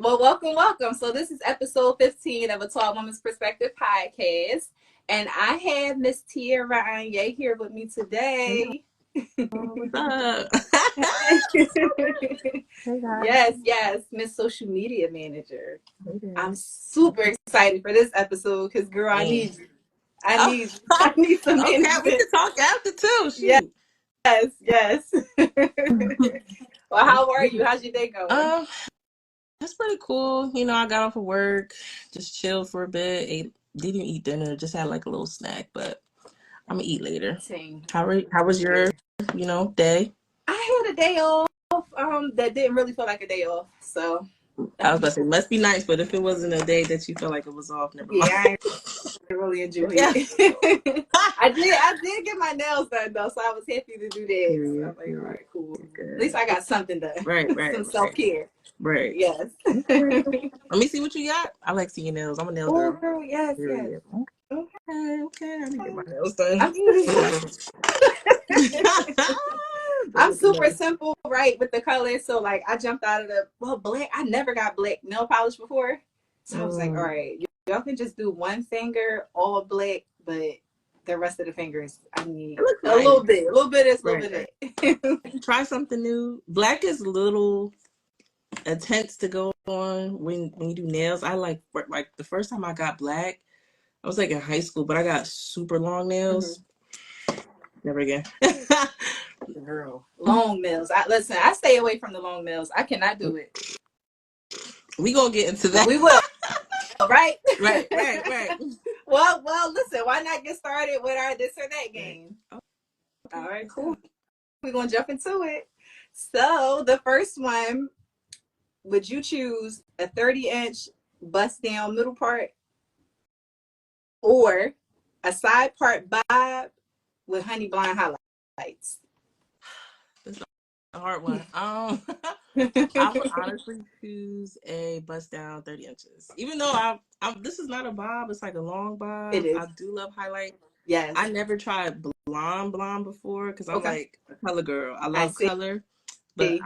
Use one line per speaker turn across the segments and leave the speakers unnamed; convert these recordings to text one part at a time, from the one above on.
Well, welcome. So this is episode 15 of a Tall Woman's Perspective podcast. And I have Miss Tia Ryan here with me
Hey,
today.
what's up? Hey guys.
Yes, Miss Social Media Manager.
Hey
I'm
there.
super excited for this episode because, girl, I
Man.
need you. I
Oh,
need I need some
okay, we
management.
can talk after too.
Yes,
Shoot.
yes. Well, how are you? How's your day going?
Um, that's pretty cool. I got off of work, just chilled for a bit. Didn't eat dinner, just had like a little snack, but I'm gonna eat later.
Same
How was your,
here.
day?
I had a day off. That didn't really feel like a day off. So
I was about to say, must be nice, but if it wasn't a day that you felt like it was off, never mind.
yeah, I really enjoyed
Yeah.
it. I did get my nails done though, so I was happy to do that. So
Period.
I'm like, all right, cool.
Good.
At least I got something done.
Right.
Some self-care.
Right.
Yes.
Okay. Let me see what you got. I like seeing nails. I'm a nail
Oh,
girl.
girl, yes.
Period.
Okay.
Okay. I need to get my nails done.
I'm super simple, right, with the colors. So like I jumped out of black. I never got black nail polish before. So I was like, all right, y'all can just do one finger all black, but the rest of the fingers, I need a little bit of this, a little bit of that.
Try something new. Black is a little intense to go on when you do nails. I like the first time I got black, I was like in high school, but I got super long nails. Never again.
Girl, long nails. I stay away from the long nails. I cannot do it.
We gonna get into that.
We will. Right.
Right.
Well, listen, why not get started with our this or that game?
Okay.
All right, cool. We're going to jump into it. So the first one, would you choose a 30-inch bust down middle part or a side part bob with honey blonde highlights?
This is a hard one. I would honestly choose a bust down 30 inches. Even though this is not a bob, it's like a long bob.
It is.
I do love highlight.
Yes.
I never tried blonde before because I'm like a color girl. I love color, but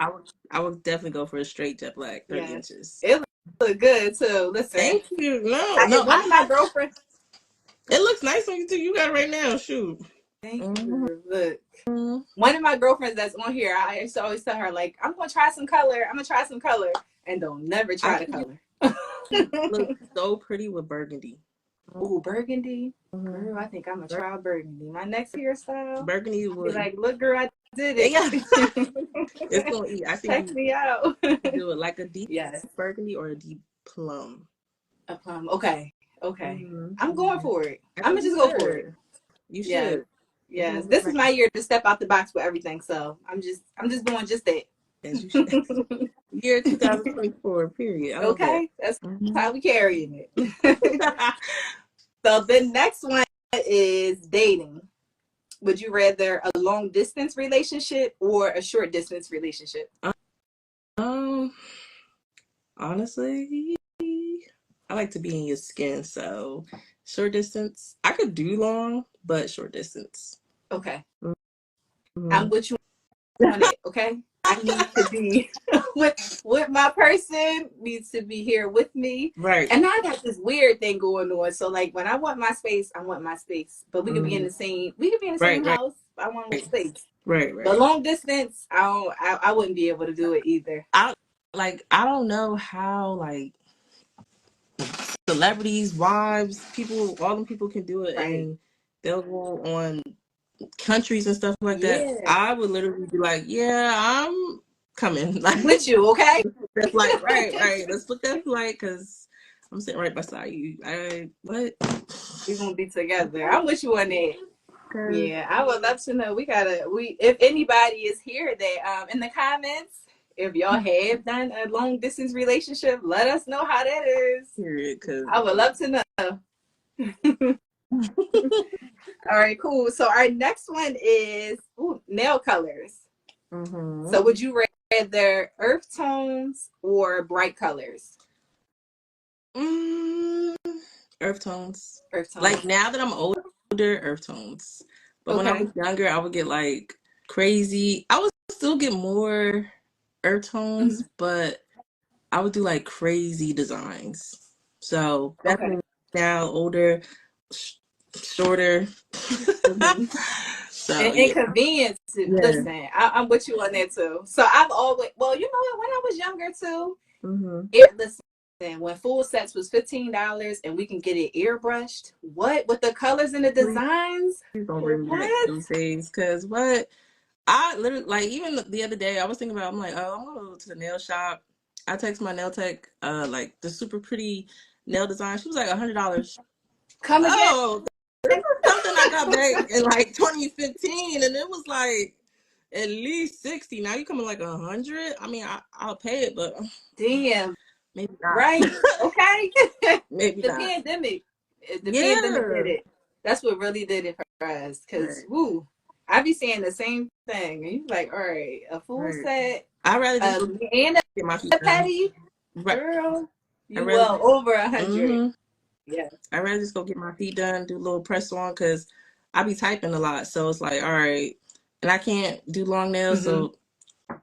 I would definitely go for a straight jet black 30 inches.
It looks good too. Listen.
Thank you.
One of my girlfriends.
It looks nice on you too. You got it right now. Shoot.
Thank you. Look. One of my girlfriends that's on here, I used to always tell her, like, I'm gonna try some color, and don't never try the color.
Look so pretty with burgundy.
Ooh, burgundy. Girl, I think I'm gonna try burgundy. My next hairstyle.
Burgundy would
be like, look, girl, I did it.
Yeah. It's gonna eat. I think
check me out.
Do it like a deep burgundy or a deep plum.
A plum. Okay. I'm going for it. I'm gonna just go for it.
You should.
Yes. This is my year to step out the box with everything. So I'm just doing just that.
As you should. Year 2024, period.
Okay. That's how we carrying it. So the next one is dating. Would you rather a long distance relationship or a short distance relationship?
Honestly, I like to be in your skin, so short distance. I could do long, but short distance.
Okay. I'm with you on it, okay? I need to be with my person, needs to be here with me.
Right.
And I got this weird thing going on. So like when I want my space, I want my space. But we could be in the same house. I want space.
Right.
But long distance, I wouldn't be able to do it either.
I don't know how like celebrities, wives, people, all them people can do it, and they'll go on countries and stuff like that. I would literally be like, yeah, I'm coming. Like
with you, okay?
That's like right. Let's book that flight because I'm sitting right beside you. What?
We're gonna be together. I'm with you on that. Yeah, I would love to know. If anybody is here that in the comments, if y'all have done a long distance relationship, let us know how that is.
Period,
I would love to know. All right, cool. So our next one is nail colors. So would you rather earth tones or bright colors?
Earth tones. Like now that I'm older, earth tones. But when I was younger, I would get like crazy. I would still get more earth tones, but I would do like crazy designs. So
Okay.
definitely now older, shorter.
Mm-hmm.
So
And
yeah,
inconvenience.
yeah.
Listen, I'm with you on that too. So I've always, well, you know what? When I was younger too,
Mm-hmm.
listen, when full sets was $15 and we can get it airbrushed, what with the colors and the
Please
designs?
don't bring me back
What?
those days, cause what I literally like even the other day I was thinking about I'm like, oh, I'm gonna go to the nail shop. I text my nail tech, like the super pretty nail design. She was like $100.
Come again?
Oh, this is something I got back in like 2015, and it was like at least 60. Now you coming like 100. I mean, I'll pay it, but
Damn.
maybe not.
Right. Okay.
Maybe
The
not.
pandemic. The pandemic did
Yeah.
it. That's what really did it for us. Cause
Right.
woo, I be saying the same thing. And you like, all right, a full
Right.
set,
I'd rather just go
and
get my feet
a
done.
petty,
Right.
girl,
I'd
you
rather.
well over 100.
Mm-hmm.
Yeah.
I'd rather just go get my feet done, do a little press on, because I be typing a lot. So it's like, all right. And I can't do long nails,
Mm-hmm.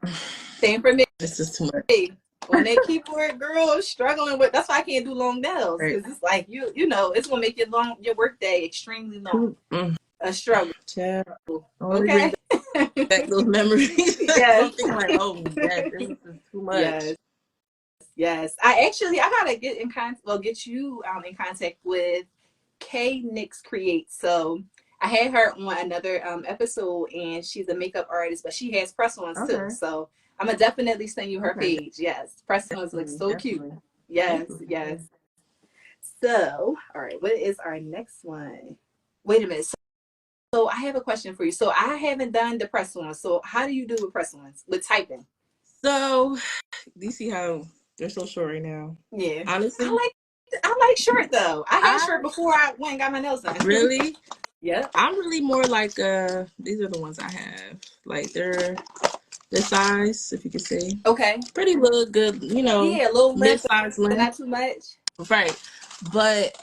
so
Same for me.
it's just too much.
On that keyboard, girl, struggling with. That's why I can't do long nails
Right.
because it's like you know, it's gonna make your work day extremely long.
Mm.
A struggle.
Child. Only brings
Okay.
back those memories. So
Yes.
I'm thinking like, oh yes, this is too much.
Yes. Yes. I gotta get in contact. Well, get you in contact with K Nix Create. So I had her on another episode, and she's a makeup artist, but she has press ons too.
Okay.
So I'm gonna definitely send you her
Okay.
page. Yes, press ons look
Definitely.
so cute.
Definitely. Thank
Yes,
you.
yes. So, all right, what is our next one? Wait a minute. So I have a question for you. So I haven't done the press ons. So how do you do with press ons with typing?
So do you see how they're so short right now?
Yeah,
Honestly,
I like short though. I had
I
short before I went and got my nails done.
really,
Yep.
I'm really more like these are the ones I have. Like they're this size, if you can see.
Okay.
Pretty little good,
Yeah, a little length,
mid-size
but not
length.
too much.
Right. But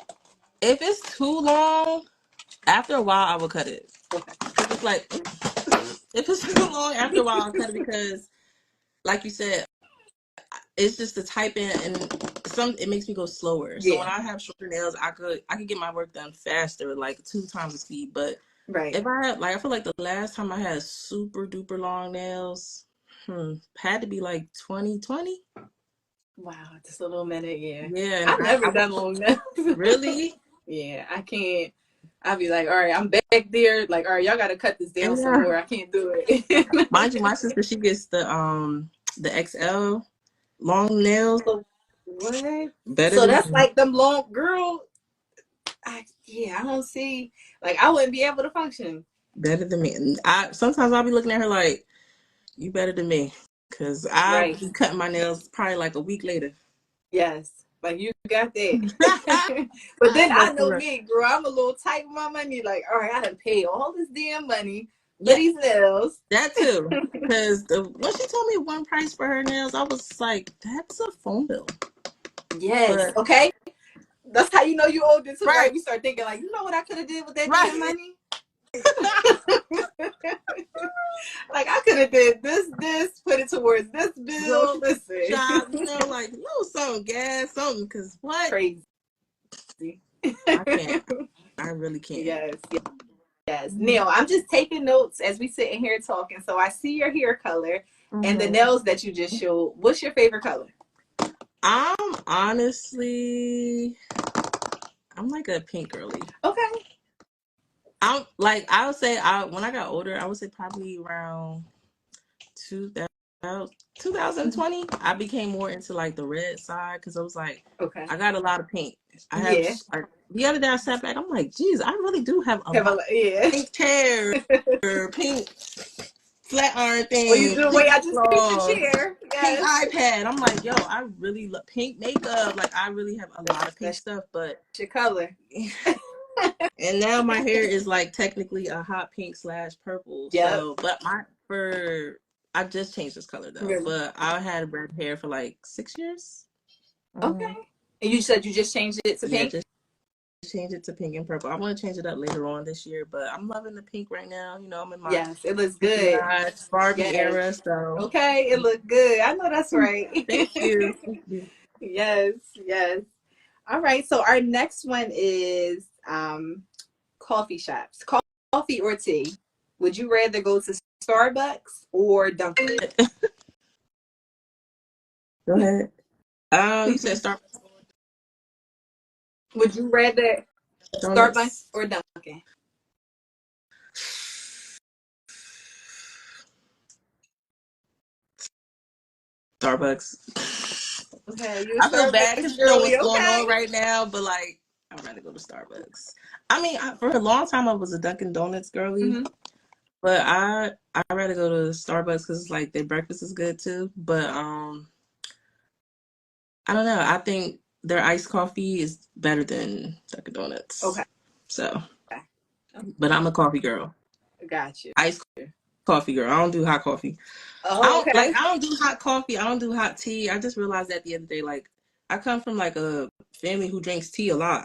if it's too long, after a while I will cut it.
Okay.
Cause it's like if it's too long, after a while I'll cut it because, like you said, it's just the typing and it makes me go slower. So
Yeah.
when I have shorter nails, I could get my work done faster, like 2 times the speed. But
Right.
if I had I feel like the last time I had super duper long nails, had to be like 2020.
Wow, just a little minute. Yeah.
Yeah, and
I've
I
never
would
done long nails.
really.
Yeah, I can't. I'll be like, all right, I'm back there. Like, all right, y'all got to cut this down
And
some more. I can't do it.
mind you, my sister she gets the XL long nails.
So what?
Better
So
than
that's
me.
like them long girl. I don't see. Like, I wouldn't be able to function.
Better than me. And I sometimes I'll be looking at her like, you better than me. Cause I'll
Right.
be cutting my nails probably like a week later.
Yes. Like you got that. But then I
But
know
for
me, girl. I'm a little tight with my money. Like, all right, I done paid all this damn money for
yeah,
these nails.
that too. Cause when she told me one price for her nails, I was like, that's a phone bill.
Yes.
But
Okay. That's how you know you old it too, right?
right,
We start thinking like, you know what I could have did with that damn
right.
money? Like I could have did this, put it towards this bill.
Grocery
Listen,
shop, like little something, gas, something. Cause what?
crazy.
I can't. I really can't.
Yes, yes. Neil, I'm just taking notes as we sit in here talking. So I see your hair color and the
Mm-hmm.
nails that you just showed. What's your favorite color?
I'm honestly, I'm like a pink girly.
Okay.
I'm like, I would say, when I got older, I would say probably around 2000, 2020, I became more into like the red side because I was like,
Okay.
I got a lot of pink.
Yeah.
The other day I sat back, I'm like, geez, I really do have a
Have
lot.
a yeah.
Pink chair, pink flat iron
Well, you
thing,
do wait.
pink
I just peeped the
cloth,
chair.
pink
Yes.
iPad. I'm like, yo, I really love pink makeup. Like, I really have a lot of pink
That's
stuff, but
your color.
and now my hair is like technically a hot pink / purple.
Yep.
So, but I just changed this color though.
Really.
But I had red hair for like 6 years.
Okay. And you said you just changed it to
Yeah,
pink.
just change it to pink and purple. I want to change it up later on this year, but I'm loving the pink right now. You know, I'm in my
Yes, it looks good.
Barbie
Yes.
era, so
Okay, it looked good. I know that's right.
thank you. Thank you.
Yes, yes. All right. So our next one is coffee shops. Coffee or tea? Would you rather go to Starbucks or Dunkin'?
Go ahead. You said Starbucks.
Would you rather Starbucks
Donuts.
or Dunkin'?
Starbucks.
Okay, you a
I feel bad
Starbucks
because you know
girly.
what's going
Okay.
on right now, but like, I'd rather go to Starbucks. I mean, for a long time, I was a Dunkin' Donuts girly,
Mm-hmm.
but I'd rather go to Starbucks because like their breakfast is good too. But I don't know. I think their iced coffee is better than Dunkin'
Okay.
Donuts. So, but
Okay.
I'm a coffee girl.
Got you.
Iced coffee girl. I don't do hot coffee.
Oh, okay.
I don't do hot coffee. I don't do hot tea. I just realized that the other day, like I come from like a family who drinks tea a lot.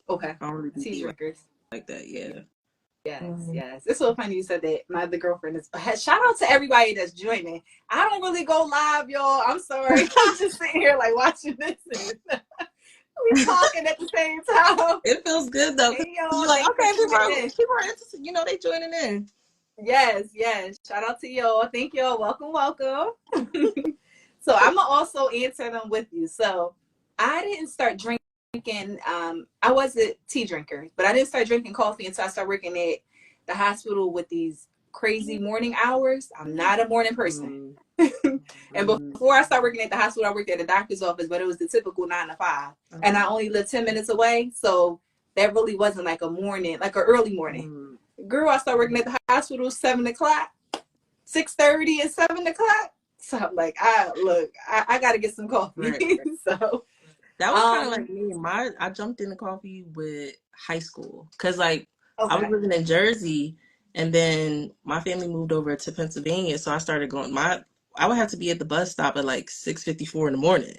Okay.
I don't really do
Tea
tea
drinkers.
like that. Yeah.
Yes,
Mhm.
yes. It's so funny you said that. My other girlfriend is. Shout out to everybody that's joining. I don't really go live, y'all. I'm sorry. I'm just sitting here like watching this and we talking at the same time.
It feels good though, because
Hey
you're
y'all,
like,
thanks for
okay,
tuning in.
people are interested. You know, they joining in.
Yes, yes. Shout out to y'all. Thank y'all. Welcome, welcome. So I'm gonna also answer them with you. So I didn't start drinking. I was a tea drinker, but I didn't start drinking coffee until I started working at the hospital with these crazy morning hours. I'm not a morning person. And before I started working at the hospital, I worked at a doctor's office, but it was the typical 9 to 5, and I only lived 10 minutes away, so that really wasn't like a morning, like an early morning. Girl, I started working at the hospital 7 o'clock, 6:30, and 7 o'clock. So I'm like, I got to get some coffee.
Right.
So,
That was kind of like me. I jumped into coffee with high school because like I was
okay,
living in Jersey, and then my family moved over to Pennsylvania, so I started going. I would have to be at the bus stop at like 6:54 in the morning.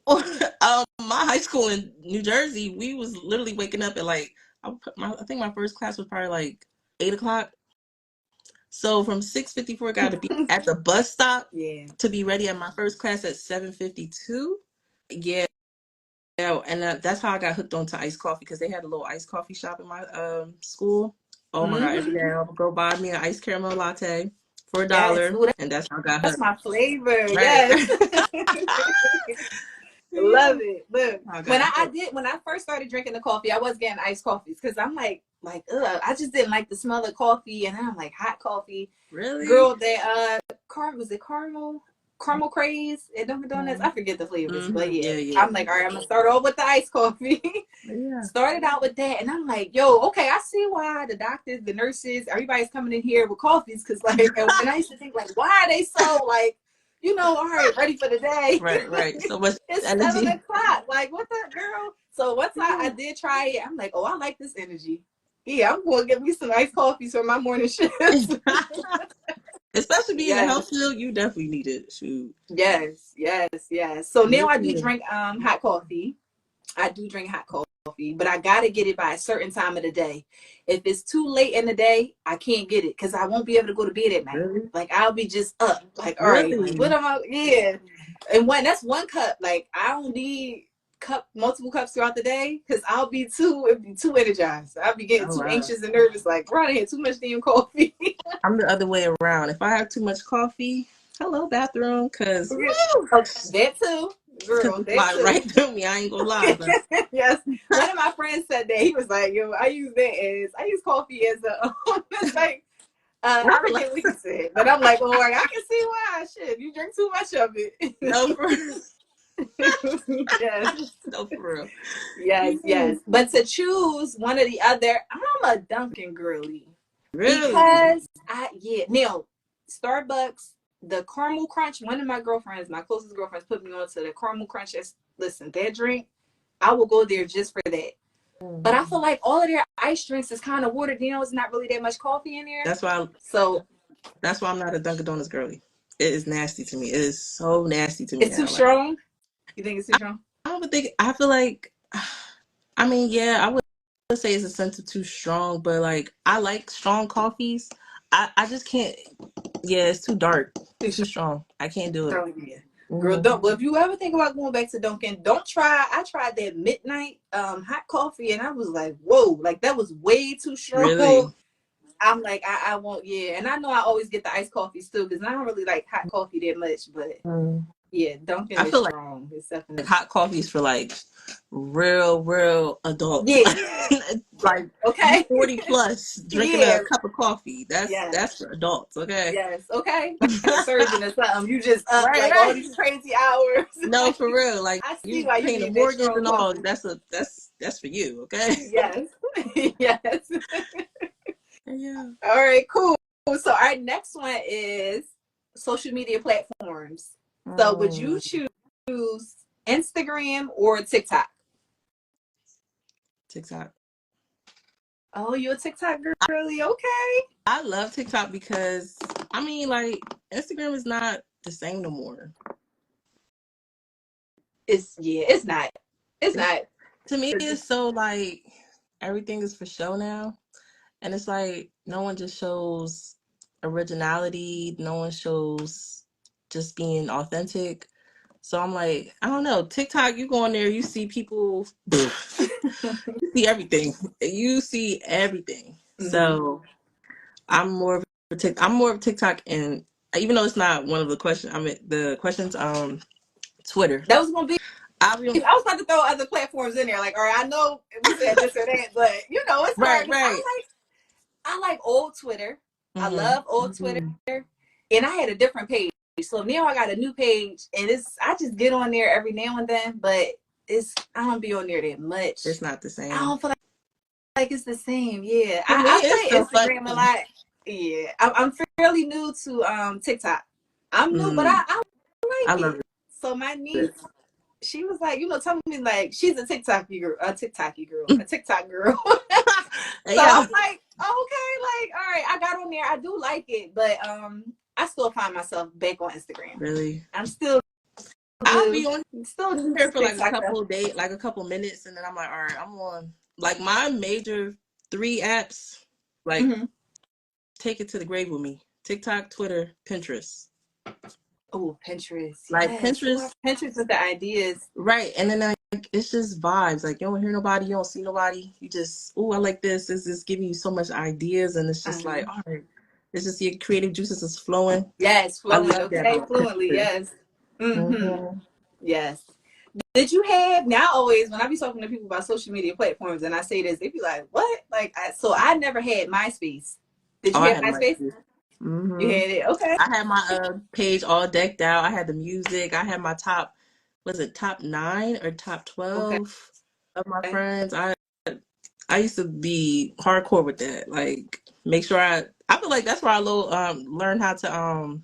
My high school in New Jersey, we was literally waking up at like I think my first class was probably like 8 o'clock. So from 6:54, got to be at the bus stop
yeah.
to be ready at my first class at 7:52. Yeah, and that's how I got hooked onto iced coffee because they had a little iced coffee shop in my school. Oh my God, every day I would go buy me an iced caramel latte for a
Yes.
dollar,
Ooh,
and that's how I got
that's
hooked.
my flavor.
Right.
Yes.
Yeah.
Love it. Look,
I
when
got hooked.
when I first started drinking the coffee, I was getting iced coffees because I'm like, ugh, I just didn't like the smell of coffee, and then I'm like hot coffee.
Really?
Girl, that was it caramel craze at Dunkin' Donuts? I forget the flavors, but yeah,
Yeah, yeah.
I'm like, all right, I'm gonna start off with the iced coffee.
Yeah.
Started out with that, and I'm like, yo, okay, I see why the doctors, the nurses, everybody's coming in here with coffees, because like, and I used to think like, why are they so like, all right, ready for the day?
Right. So much
It's seven
energy.
o'clock. Like, what the girl? So once I did try it, I'm like, oh, I like this energy. Yeah, I'm going to get me some iced coffees for my morning shifts.
Especially being in the
Yes,
health field, you definitely need it. Shoot.
yes. So now
Me
I do
too.
drink hot coffee. I do drink hot coffee, but I gotta get it by a certain time of the day. If it's too late in the day, I can't get it because I won't be able to go to bed at night.
Really?
Like I'll be just up. Like, all right, like what
Really?
am I? Yeah, and that's one cup. Like I don't need multiple cups throughout the day because it'd be too energized. I'll be getting
Oh
too
wow.
anxious and nervous. Like we're out of here, too much damn coffee.
I'm the other way around. If I have too much coffee, hello bathroom, cause
Oh, that too, girl.
it's
That
flying
too.
right through me. I ain't gonna lie, but
Yes, one of my friends said that he was like, "Yo, I use coffee as a it's like I
I'm like,
forget what he said, but I'm like, oh, I can see why. Shit, you drink too much of
no
it."
for
Yes,
no for real.
yes. But to choose one or the other, I'm a Dunkin' girly
Really?
because now Starbucks, the caramel crunch. One of my girlfriends, my closest girlfriends, put me on to the caramel crunch. Listen, that drink, I will go there just for that. But I feel like all of their ice drinks is kind of watered down. It's not really that much coffee in there.
That's why
So
that's why I'm not a Dunkin' Donuts girly. It is nasty to me. It is so nasty to me
it's too
now. Like
strong. You think it's too strong?
I don't think I feel like I mean, yeah, I would say it's a scent too strong, but like I like strong coffees. I just can't. Yeah, it's too dark, too strong. I can't do it.
Yeah. Girl, don't. But if you ever think about going back to Dunkin', don't try. I tried that midnight hot coffee, and I was like, whoa, like that was way too strong.
Really?
I'm like, I won't. Yeah, and I know I always get the iced coffees too because I don't really like hot coffee that much. But yeah, Dunkin'
I
is
feel like
strong. It's definitely
hot coffees for like real adults.
yeah.
Like you
Okay.
40 plus drinking
Yeah.
a cup of coffee.
Yes.
That's for adults, okay?
Yes. Okay. Like a surgeon or something. You just up
Right,
like all
right.
these crazy hours.
No, for real. Like
I see
you
why you
paying the
need that
mortgage
strong
and all.
coffee.
That's for you, okay?
Yes. Yes.
Yeah.
All right, cool. So our next one is social media platforms. So would you choose Instagram or TikTok?
TikTok.
Oh, you a TikTok girly? Okay.
I love TikTok because I mean, like Instagram is not the same no more.
It's not. It's not.
To me, it's so like everything is for show now, and it's like no one just shows originality. No one shows just being authentic. So I'm like, I don't know. TikTok, you go on there, you see people, you see everything. You see everything. So I'm more of I'm more of TikTok, and even though it's not one of the questions, I mean the questions, Twitter.
That was gonna be.
I'll be
I was about to throw other platforms in there. Like, all right, I know we said this or that, but you know, it's hard.
right.
I like old Twitter. I
Mm-hmm.
love old Twitter, and I had a different page. So now I got a new page, and I just get on there every now and then, but I don't be on there that much.
It's not the same.
I don't feel like it's the same. Yeah,
To me,
I
it's
play
so
Instagram
funny.
a lot. Yeah, I'm fairly new to TikTok. I'm new, but I like
love
it. So my niece, she was like, telling me like she's a TikTok girl. So I was like, okay, like, all right, I got on there. I do like it, but I still find myself back on Instagram.
Really?
I'm still
I'll be on
still
here for like a couple of days, like a couple minutes, and then I'm like, all right, I'm on like my major 3 apps, like take it to the grave with me. TikTok, Twitter, Pinterest.
Oh, Pinterest.
Like
yes. Pinterest with the ideas.
Right. And then like it's just vibes. Like you don't hear nobody, you don't see nobody. You just, oh, I like this. This is giving you so much ideas, and it's just like, all right. It's just your creative juices is flowing.
Yes, flowing.
I love that about
fluently,
Pinterest.
yes. Yes. Did you have now always when I be talking to people about social media platforms and I say this, they be like, what? Like so I never had MySpace. Did you have MySpace? You had it, okay.
I had my page all decked out. I had the music. I had my top 9 or top 12 of my friends. I used to be hardcore with that. Like make sure I feel like that's where I learned how to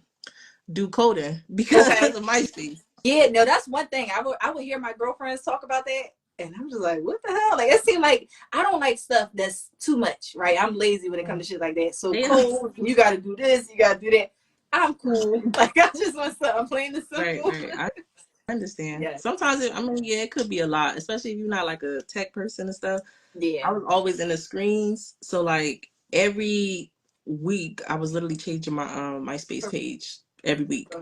do coding because of MySpace.
Yeah, no, that's one thing. I would hear my girlfriends talk about that, and I'm just like, what the hell? Like it seemed like I don't like stuff that's too much, right? I'm lazy when it comes to shit like that. So code, you got to do this, you got to do that. I'm cool. Like I just want something plain and simple.
Right. I understand. Yeah. Sometimes it could be a lot, especially if you're not like a tech person and stuff. Yeah. I was always in the screens, so like every week I was literally changing my MySpace page every week.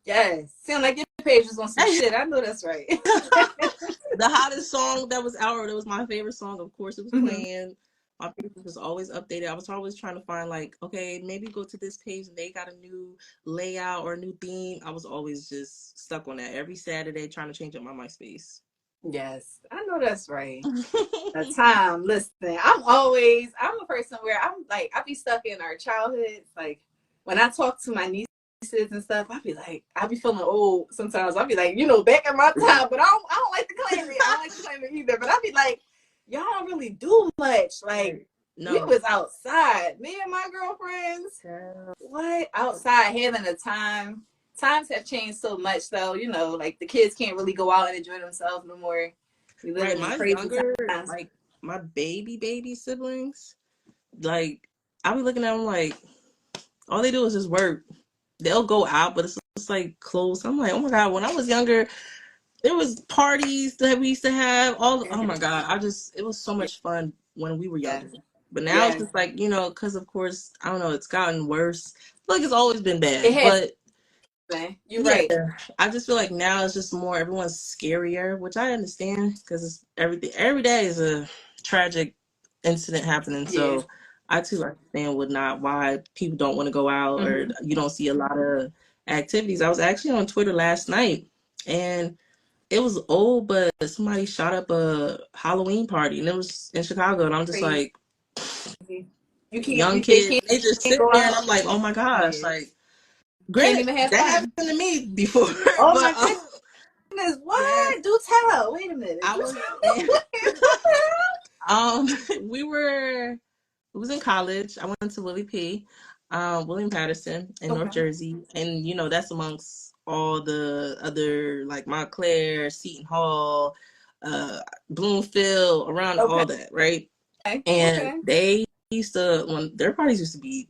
Yes. Sound like your page was on some shit. I know that's right.
The hottest song that was out, that was my favorite song. Of course, it was playing. My page was always updated. I was always trying to find like, okay, maybe go to this page and they got a new layout or a new theme. I was always just stuck on that every Saturday trying to change up my MySpace.
Yes, I know that's right. The time, listen, I'm a person where I'm like, I be stuck in our childhoods. Like when I talk to my nieces and stuff, I be feeling old sometimes. I be like, back in my time, but I don't like to claim it. I don't like to claim it either. But I be like, y'all don't really do much. Like we was outside, me and my girlfriends. What outside having a time. Times have changed so much, though. Like the kids can't really go out and enjoy themselves no more. We live in crazy times.
Like my baby siblings, like I be looking at them like all they do is just work. They'll go out, but it's like close. I'm like, oh my god, when I was younger, there was parties that we used to have. Oh my god, it was so much fun when we were younger.
Yes.
But now it's
Yes.
just like, because of course, I don't know, it's gotten worse. I feel like it's always been
It
bad.
has
But
been. You're
yeah,
right.
I just feel like now it's just more, everyone's scarier, which I understand because it's everything. Every day is a tragic incident happening.
Yeah.
So I too understand why people don't want to go out or
Mm-hmm.
you don't see a lot of activities. I was actually on Twitter last night and it was old, but somebody shot up a Halloween party and it was in Chicago. And I'm just
Crazy.
like,
You can't.
young
They
kids, they just
can't
sit
go
there and
out.
I'm like, oh my gosh,
Yeah.
like,
Can't
granted,
even have
that
fun.
happened to me before,
Oh
but
my goodness!
yes,
What? Do tell. Wait a minute.
I
Do
was
tell.
in,
What the
um, it was in college. I went to William Patterson in
hell?
North
Okay.
Jersey. And, that's amongst all the other, like Montclair, Seton Hall, uh, Bloomfield, around
Okay.
all that, right? And
Okay.
they when their parties used to be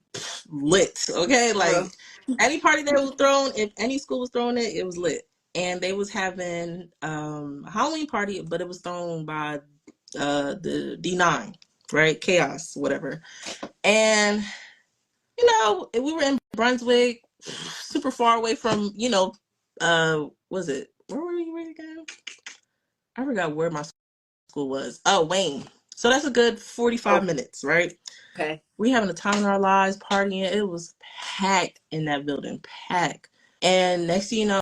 lit, okay?
Bro.
Like, any party that was thrown, if any school was throwing it, it was lit. And they was having a Halloween party, but it was thrown by the D9, right? Chaos, whatever. And we were in Brunswick, super far away from, was it? Where were you again? I forgot where my school was. Oh, Wayne. So that's a good 45
Okay.
minutes, right?
Okay.
We having a time in our lives, partying. It was packed in that building, packed. And next thing you know,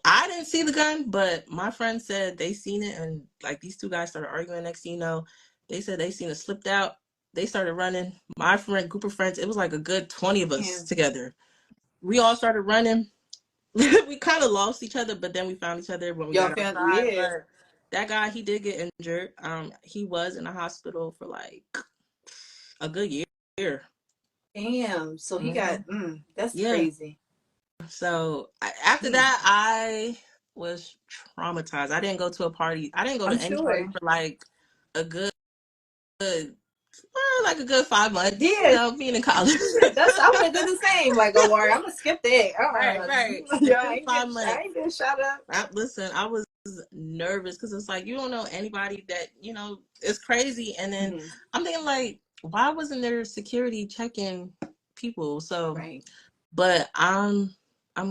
I didn't see the gun, but my friend said they seen it, and like these two guys started arguing. Next thing you know, they said they seen it slipped out. They started running. My group of friends, it was like a good 20 of us
Damn.
together. We all started running. We kind of lost each other, but then we found each other when we
Y'all
got
found.
outside.
Yeah.
But that guy, he did get injured. He was in the hospital for like a good year.
Damn. So he got.
Mm-hmm.
That's
Yeah.
crazy.
So after that, I was traumatized. I didn't go to a party. I didn't go
I'm
to any party
sure.
for like a good, like a good 5 months.
Yeah.
Being in college.
That's. I would have did the same. Like, oh, worry, I'm gonna skip that.
Right, right. A
Yeah,
good 5 months.
I ain't getting shot up.
Listen, I was nervous because it's like you don't know anybody that it's crazy. And then
Mm-hmm.
I'm thinking like, why wasn't there security checking people? So,
Right.
but I'm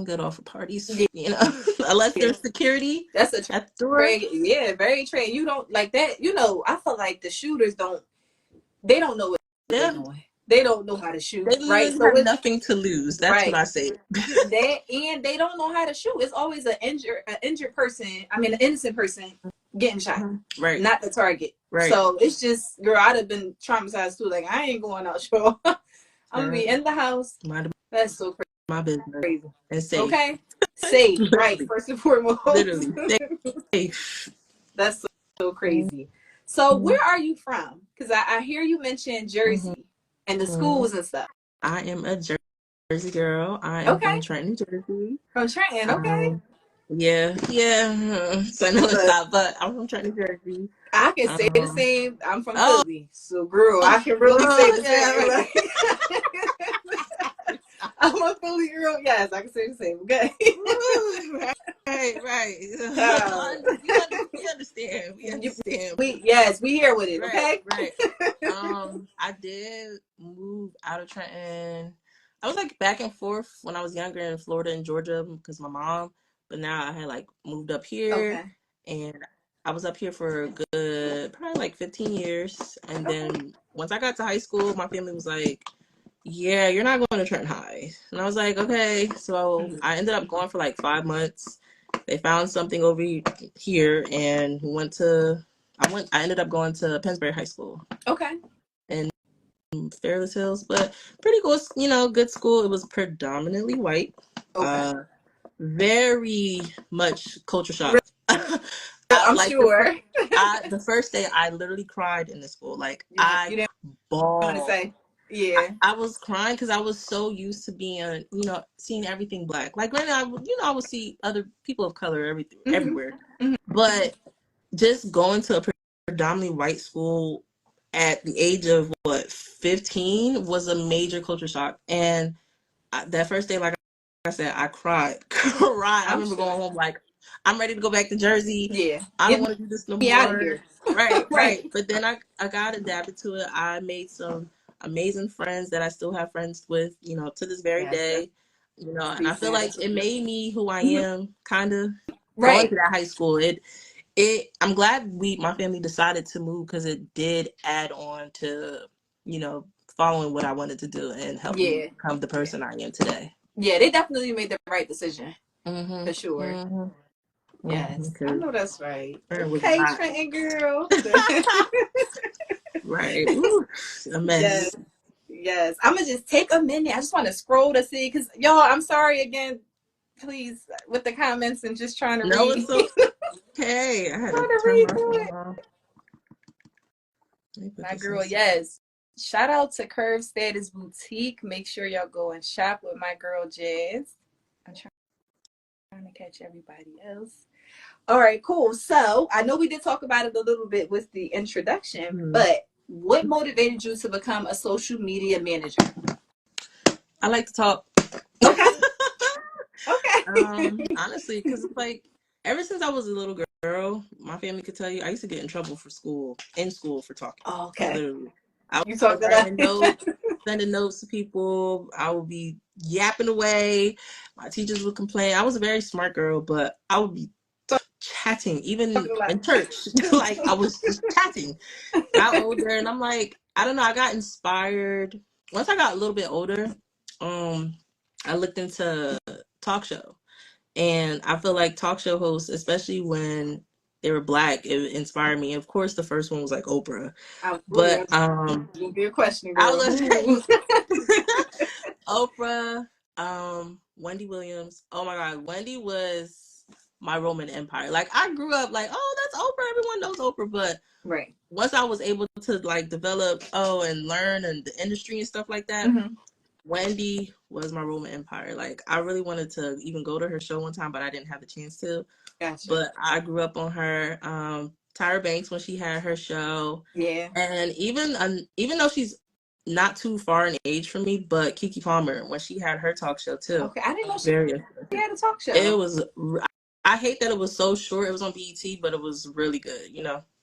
good off of parties,
Yeah.
unless there's security
That's a
at the door.
trade. Yeah, very trade. You don't like that. I feel like the shooters don't. They don't know what they're
Yeah,
doing. They don't know how to shoot,
they
right?
literally
So
have
it's
nothing to lose. That's what
right.
I say.
That and they don't know how to shoot. It's always an injured person. I mean, an innocent person getting shot,
Right,
not the target.
right.
So it's just, girl, I'd have been traumatized too. Like, I ain't going out, sure. I'm gonna be
Girl,
in the house.
mind
That's so
my business
crazy.
and safe.
Okay, safe, right?
Literally,
First and foremost.
literally safe.
That's so crazy. So where are you from? Because I hear you mention Jersey and the
Mhm.
schools and stuff.
I am a Jersey girl. I am from
Okay,
Trenton, Jersey.
from Trenton. Okay,
Um, yeah, yeah. So I know it's
look,
not, but I'm from Trenton, Jersey.
I can say the
Um,
same. I'm from
oh,
Philly, so girl, I can really say the same.
yeah.
Like, I'm a Philly girl. Yes, I can say the same. Okay.
Right, right.
Uh,
We understand. We understand.
yes, we here with it.
Right,
Okay.
right. I did move out of Trenton. I was like back and forth when I was younger in Florida and Georgia because my mom, but now I had like moved up here
Okay.
and I was up here for a good probably like 15 years. And
Okay.
then once I got to high school, my family was like, yeah, you're not going to Trenton High. And I was like, okay. So I ended up going for like 5 months. They found something over here and I ended up going to Pennsbury High School
Okay.
in Fairless Hills, but pretty cool, good school. It was predominantly white.
Okay.
Uh, very much culture shock.
Really, I'm
Like
sure.
the first day, I literally cried in the school. Like
You
I
didn't want to
bawled.
say. Yeah.
I was crying because I was so used to being, seeing everything black. Like, granted, I would see other people of color
Mm-hmm.
everywhere,
Mm-hmm.
but just going to a predominantly white school at the age of 15 was a major culture shock. And that first day, like I said, I cried. I
I'm
remember
sure.
going home like I'm ready to go back to Jersey.
Yeah.
I don't
Get
want to do this no
me out of
more.
here.
Right,
Right.
right. But then I got adapted to it. I made some amazing friends that I still have friends with, to this very
Yes, that's
day. And I feel
decent.
like it made me who I
Mhm.
am, kind of going
Right.
to that high school. I'm glad my family decided to move because it did add on to, following what I wanted to do and help me
Yeah.
become the person I am today.
Yeah, they definitely made the right decision.
Mm-hmm.
For sure.
Mm-hmm.
Yes. I
Because
know that's right.
it was
Okay,
not
Trenton girl.
right. Ooh, a
Yes.
mess.
Yes. I'm gonna just take a minute. I just want to scroll to see because y'all, I'm sorry again, please, with the comments and just trying to
No,
read.
it's okay. I had
Trying
to
to
turn
read
my
through
phone
it.
off. Let me put
My
this on.
girl, yes. Shout out to Curve Status Boutique. Make sure y'all go and shop with my girl Jazz. I'm trying to catch everybody else. All right, cool. So I know we did talk about it a little bit with the introduction,
Hmm.
but what motivated you to become a social media manager?
I like to talk.
Okay. Okay.
Honestly, because it's like ever since I was a little girl, my family could tell you I used to get in trouble in school for talking.
Okay.
Literally, I
You
was
talked a lot.
writing notes, sending notes to people. I would be yapping away. My teachers would complain. I was a very smart girl, but I would be chatting, even
Talked a lot.
in church. Like I was just chatting. Got older, and I'm like, I don't know. I got inspired once I got a little bit older. I looked into talk show. And I feel like talk show hosts, especially when they were Black, it inspired me. Of course, the first one was like Oprah, but
That's gonna be a question,
I
girl.
was
Who?
gonna say Oprah, Wendy Williams. Oh my God, Wendy was my Roman Empire. Like I grew up like, oh, that's Oprah. Everyone knows Oprah, but
Right.
once I was able to like develop, and learn and the industry and stuff like that,
Mm-hmm.
Wendy was my Roman Empire. Like I really wanted to even go to her show one time, but I didn't have the chance to.
Gotcha.
But I grew up on her. Tyra Banks when she had her show,
Yeah.
and even though she's not too far in age from me, but Keke Palmer when she had her talk show too.
Okay. I didn't know she
Very.
had a talk
It
show.
was. I hate that it was so short. It was on BET, but it was really good.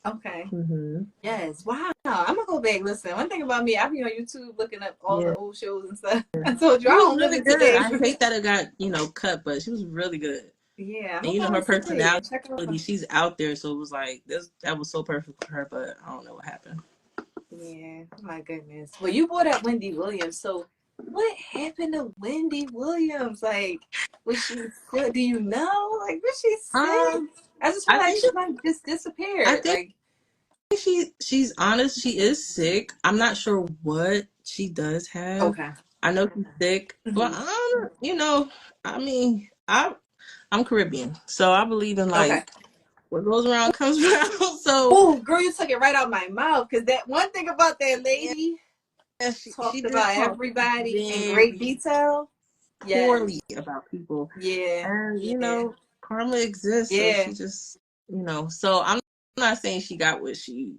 Okay.
Mm-hmm.
Yes. Wow. I'm gonna go back. Listen, one thing about me, I be on YouTube looking up all
Yeah,
the old shows and stuff. I told you
she
I
was
don't live
really
in
good.
today.
I hate that it got cut, but she was really good.
Yeah, I'm
And
gonna go
her
and see
personality,
it. Check out some.
she's out there, so it was like this. That was so perfect for her, but I don't know what happened.
Yeah, my goodness. Well, you brought up Wendy Williams. So, what happened to Wendy Williams? Like, was she still? Do you know? Like, was she sick?
Um,
I just feel
I
like
think
she like just
I
disappeared.
think
Like,
she's honest. She is sick. I'm not sure what she does have.
okay.
I know she's sick, but
Hmm.
I mean, I'm Caribbean, so I believe in
Okay.
like what goes around comes around. So
Oh, girl, you took it right out my mouth. Because that one thing about that
yeah,
lady
she
talked
did
about
talk
everybody in great
very
detail. Yes.
poorly about people.
Yeah.
And
Yeah.
karma exists, so
Yeah.
she just so I'm not saying she got what she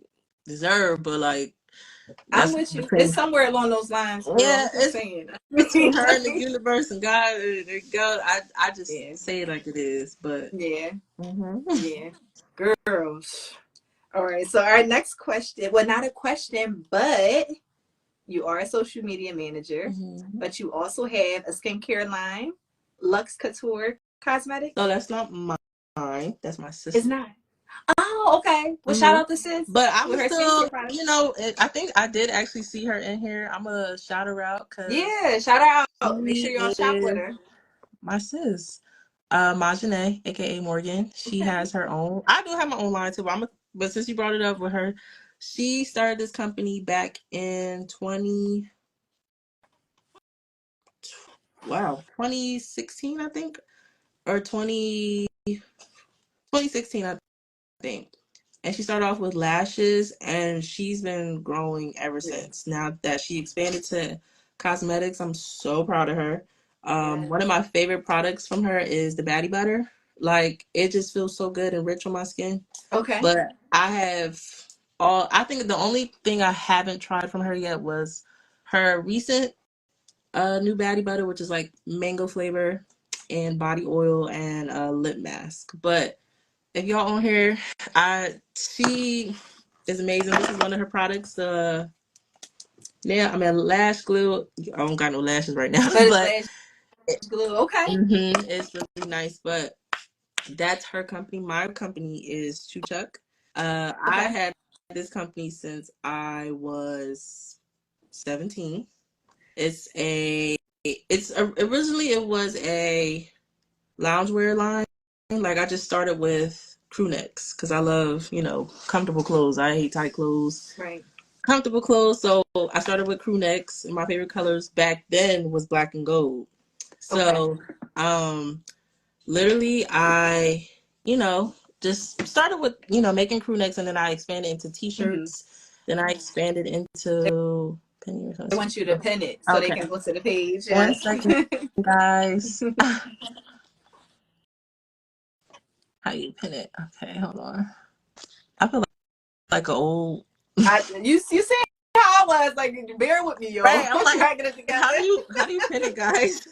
deserved, but like
I'm
that's
with you. It's
between
somewhere along those lines, girl.
yeah,
I'm just
it's
saying.
between her and the universe and God. There you go. I just
Yeah.
say it like it is, but
Yeah.
mm-hmm.
Yeah. Girls. All right. So our next question, well, not a question, but you are a social media manager,
Mm-hmm.
but you also have a skincare line, Lux Couture Cosmetics.
So that's not mine. That's my
It's
sister.
not. Oh, okay. Well, shout
Mm-hmm.
out to sis
But I'm
with her
still,
skincare products.
I think I did actually see her in here. I'm gonna shout her out because
Yeah, shout her out. Make sure
she
y'all shop with
is
her.
my sis. Majane, aka Morgan. She
Okay.
has her own. I do have my own line too, but since you brought it up with her, she started this company back in 2016, I think, or 2016, I think. And she started off with lashes, and she's been growing ever
Yeah.
since. Now that she expanded to cosmetics, I'm so proud of her.
Yeah.
One of my favorite products from her is the Baddie Butter. Like it just feels so good and rich on my skin.
Okay.
But I think the only thing I haven't tried from her yet was her recent new Baddie Butter, which is like mango flavor. and body oil and a lip mask. But if y'all on here, she is amazing. This is one of her products. Lash glue. I don't got no lashes right now,
But it's
but
lash glue. Okay.
it's really nice. But that's her company. My company is Chuchuk. I
Okay.
had this company since I was 17. Originally it was a loungewear line. Like I just started with crew necks because I love, comfortable clothes. I hate tight clothes.
Right.
Comfortable clothes. So I started with crew necks. And my favorite colors back then was black and gold. So, literally I, just started with, making crew necks, and then I expanded into t-shirts. Then I expanded into penny or
I
something.
want you to pin it so they
Okay.
can go to the page.
One
Yes.
second, guys. How you pin it? Okay, hold on. I feel like an old.
You see how I was like, bear with me,
Right.
yo.
I'm
I'm
like,
trying to get it together.
how do you pin it, guys?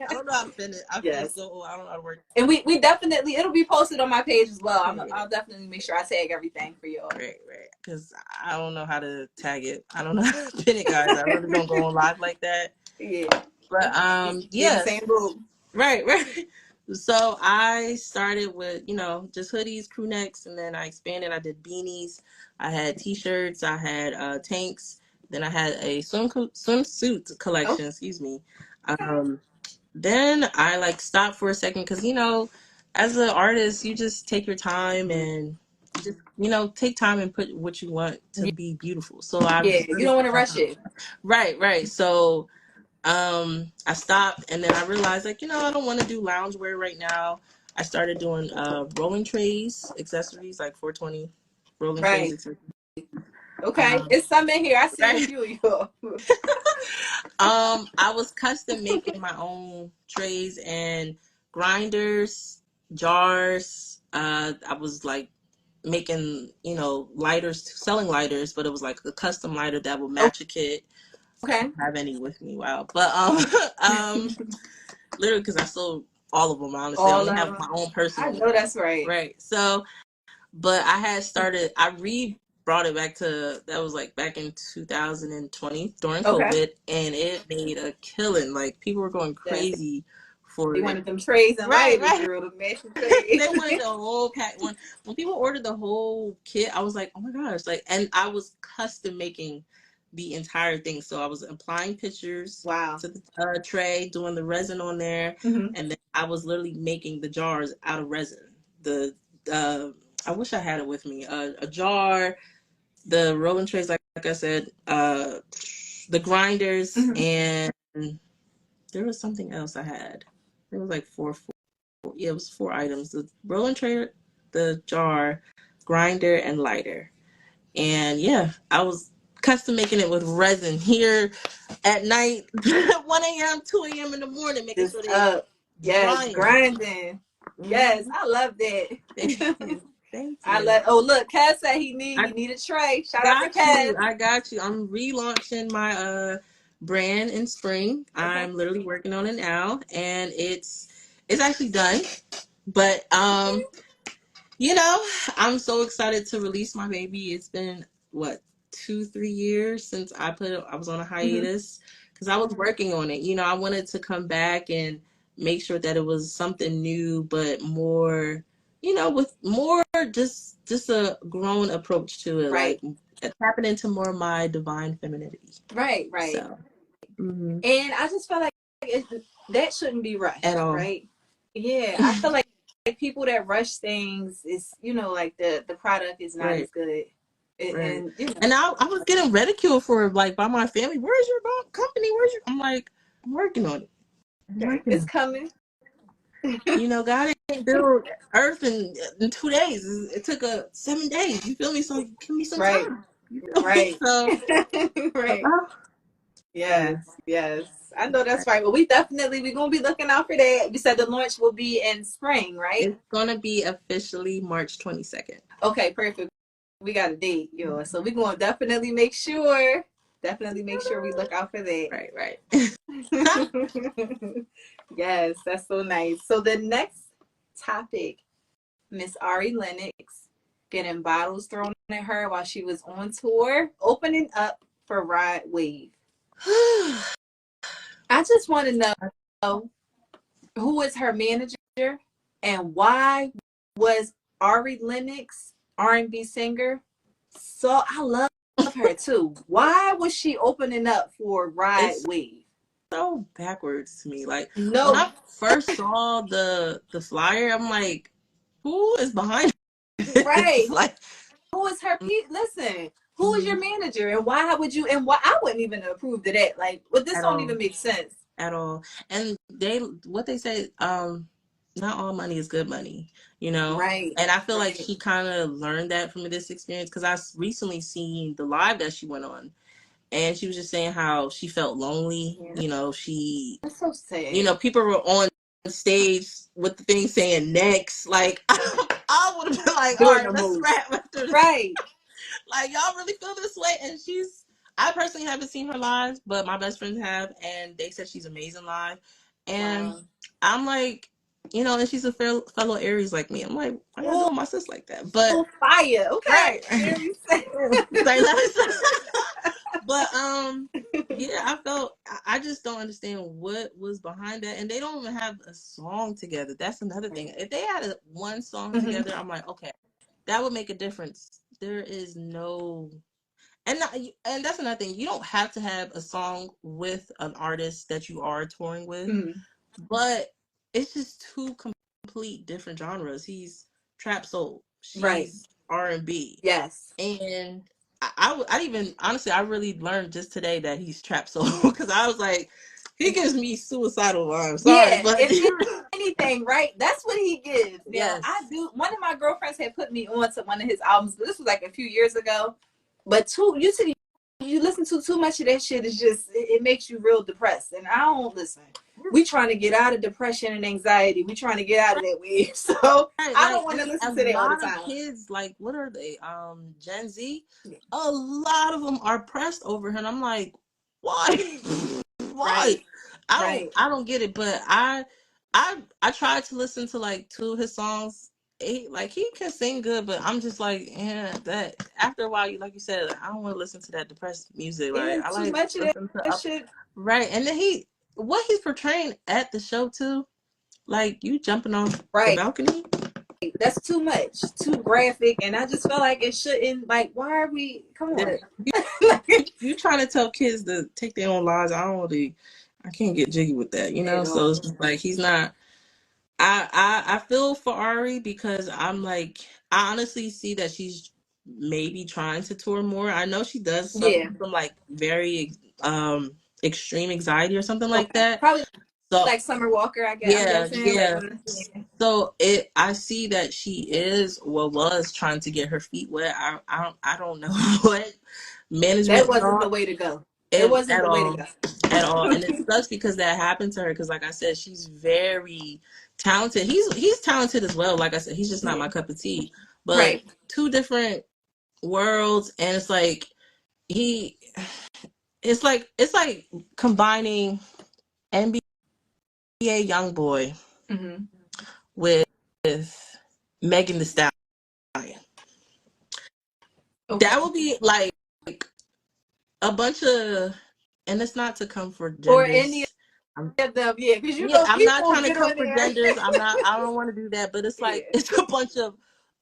I don't know how to pin it. I feel
Yes.
so old. I don't know how to work.
And we definitely, it'll be posted on my page as well.
Yeah.
I'll definitely make sure I tag everything for y'all.
Right. Because I don't know how to tag it. I don't know how to pin it, guys. I really don't go on live like that.
Yeah.
But
Be the
yes.
same rule.
Right. So I started with, just hoodies, crew necks, and then I expanded. I did beanies. I had t-shirts. I had tanks. Then I had a swimsuit collection.
Oh.
Excuse me. Then I stopped for a second because, as an artist, you just take your time and just, take time and put what you want to be beautiful. So I
Yeah, you
really
don't want
put
to
my
rush
time.
it.
Right. So I stopped, and then I realized I don't want to do loungewear right now. I started doing rolling trays, accessories, like 420 rolling trays,
Right.
accessories.
Okay. It's some in here. I seen a
Right.
few of you.
I was custom making my own trays and grinders, jars. I was making, lighters, selling lighters, but it was like a custom lighter that would match a kit. I
Okay.
don't have any with me. Wow. But literally because I sold all of them. Honestly, I
All
only
of
have
them.
my own
I
personal
know
one.
that's right.
Right. So, but I had started. Brought it back to that was back in 2020 during
Okay.
COVID, and it made a killing. Like people were going
Yes.
crazy for
They
it.
wanted them trays and lighters,
Right.
girl, to match the trays.
They wanted the whole pack. When people ordered the whole kit, I was like, oh my gosh! And I was custom making the entire thing. So I was applying pictures
Wow.
to the tray, doing the resin on there,
Mm-hmm.
and then I was literally making the jars out of resin. I wish I had it with me. A jar, the rolling trays, like I said, the grinders,
Mm-hmm.
and there was something else I had. It was like four, yeah, it was 4 items: the rolling tray, the jar, grinder, and lighter. And yeah, I was custom making it with resin here at night, 1 a.m., 2 a.m. in the morning, making
Just
sure they
up. Yes,
drying.
grinding. Yes,
Mm-hmm.
I love
Thank
that.
you. Thank
I
you.
love. Oh, look, Kaz said he
I
need a tray. Shout out to
got you.
Kaz.
I got you. I'm relaunching my brand in spring.
Okay.
I'm literally working on it now, and it's actually done. But I'm so excited to release my baby. It's been what 2-3 years since I was on a
Mm-hmm.
hiatus because I was working on it. I wanted to come back and make sure that it was something new, but more, with more just a grown approach to it,
Right.
like tapping into more of my divine femininity.
Right.
So,
And I just feel like that shouldn't be
at
rushed,
all.
right? Yeah, I feel like people that rush things is, like the product is not
Right.
as good.
Right.
And
And I was getting ridiculed for by my family. Where's your company? I'm like, I'm working on it. I'm
okay,
working
it's
on
coming.
it. God didn't build Earth in 2 days. It took 7 days. You feel me? So give me some
Right.
time. You feel me?
Right.
So
Right.
yes,
Yes. Yes. I know that's right. Well, we're gonna be looking out for that. You said the launch will be in spring, right?
it's gonna be officially March 22nd.
Okay, perfect. We got a date, yo. So we're gonna definitely make sure we look out for that.
Right.
Yes, that's so nice. So the next topic, Miss Ari Lennox getting bottles thrown at her while she was on tour, opening up for Rod Wave. I just want to know who is her manager and why was Ari Lennox, R&B singer, so I love her too. Why was she opening up for Rod
It's
Wave?
so backwards to me. Like when
No,
I first saw the flyer, I'm like, who is behind
right.
this? Like,
Who is her listen, who is your manager and why would you and why I wouldn't even approve of that. Like, well, this
at
don't
all.
even make sense.
At all. And what they say, not all money is good money, you know?
Right.
And I feel like
Right.
she kind of learned that from this experience because I recently seen the live that she went on, and she was just saying how she felt lonely.
Yeah.
You know,
That's so sad.
people were on stage with the thing saying next. Like, I would have been like, all
Doing
right,
the
let's
most.
wrap after this.
Right.
Like, y'all really feel this way? And I personally haven't seen her live, but my best friends have, and they said she's amazing live. And
Wow.
I'm like, and she's a fellow Aries like me. I'm like, why y'all
Oh,
doing my sis like that? But,
fire. Okay.
right.
Aries.
Say less. But, yeah, I just don't understand what was behind that. And they don't even have a song together. That's another thing. If they had one song
Mhm.
together, I'm like, okay, that would make a difference. There is no, and that's another thing. You don't have to have a song with an artist that you are touring with,
Mhm.
but it's just two complete different genres. He's trap soul,
Right.
she's R&B,
Yes.
and I even honestly I really learned just today that he's trap soul because I was like, he gives me suicidal vibes. Sorry,
Yeah,
but
if anything, right? That's what he gives. Now, I
yes,
do. One of my girlfriends had put me on to one of his albums, but this was like a few years ago. But you listen to too much of that shit, it's just it makes you real depressed. And I don't listen. We trying to get out of depression and anxiety. We trying to get out of that wave. So
right,
I don't
like
want to
a
listen to that all the
lot of
time.
kids, like what are they? Gen Z. A lot of them are pressed over him. I'm like, why? Why?
Right. Right.
I don't get it. But I tried to listen to like two of his songs. He can sing good, but I'm just like, yeah, that after a while, like you said, I don't want to listen to that depressed music. Like
Yeah,
I
too
like
much of
listen to
that
up,
shit.
right. And then what he's portraying at the show too, like you jumping off the
Right.
balcony.
That's too much, too graphic, and I just feel like it shouldn't. Like, why are we? Come on.
Yeah. You trying to tell kids to take their own lives. I can't get jiggy with that,
At
so it's
all.
just like he's not. I feel for Ari because I'm like, I honestly see that she's maybe trying to tour more. I know she does suffer
Yeah.
from like very extreme anxiety or something like
Okay.
that.
Probably
So
like Summer Walker. I'm
yeah,
guessing. Like
yeah.
when yeah.
So I see that she was trying to get her feet wet. I don't know what
That
management
wasn't the
thought
way to go. It wasn't
at
the way to
all,
go.
at all. And it sucks because that happened to her. Because like I said, she's very talented. He's talented as well. Like I said, he's just not
Yeah.
my cup of tea. But
Right.
two different worlds, and it's like he, it's like combining NBA YoungBoy
Mm-hmm.
with Megan Thee Stallion.
Okay.
That would be like a bunch of, and it's not to come for
Or any
genders.
of them. Yeah, because
Yeah, I'm not
people
trying to
get
come
on
for
there.
genders. I don't want to do that, but it's like
Yeah.
it's a bunch of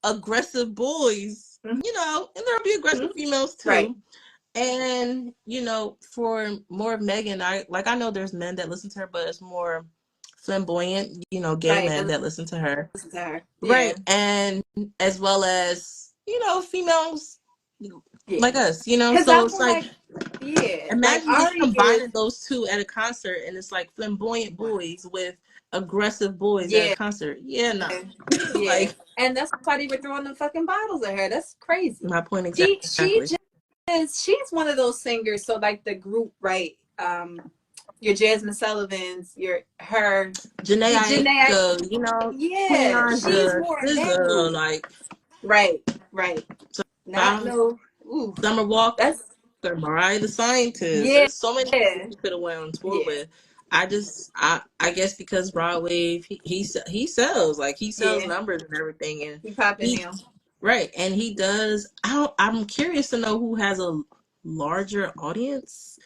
aggressive boys, and there'll be aggressive
Mm-hmm.
females
Right.
too. And for more of Megan, I know there's men that listen to her, but it's more flamboyant, gay
Right.
men
That
that listen to her.
listen to her. Yeah.
Right. And as well as, females
Yeah.
like us,
Because I
so it's
feel
like
like, yeah, like
imagine me
Ari is,
combining those two at a concert, and it's like flamboyant
wow.
boys with aggressive boys at a
Yeah.
concert. Yeah, no.
Yeah.
Like
And that's why they were throwing them fucking bottles at her. That's crazy.
my point
She
exactly.
she's one of those singers. So like the group, right? Your Jasmine Sullivan's,
Janae
your Janae.
Aika, Queen
Yeah, she's
Anja,
more in that
SZA,
group.
like
Right, right. Not
um,
no. Ooh,
Summer Walker,
that's
Mariah the Scientist.
yeah,
There's so many people
yeah,
you could have went on tour
yeah.
with. I guess because Broadwave, he sells, like he sells
Yeah,
numbers and everything, and
he popping
he
now.
right, and he does. I'm curious to know who has a larger audience,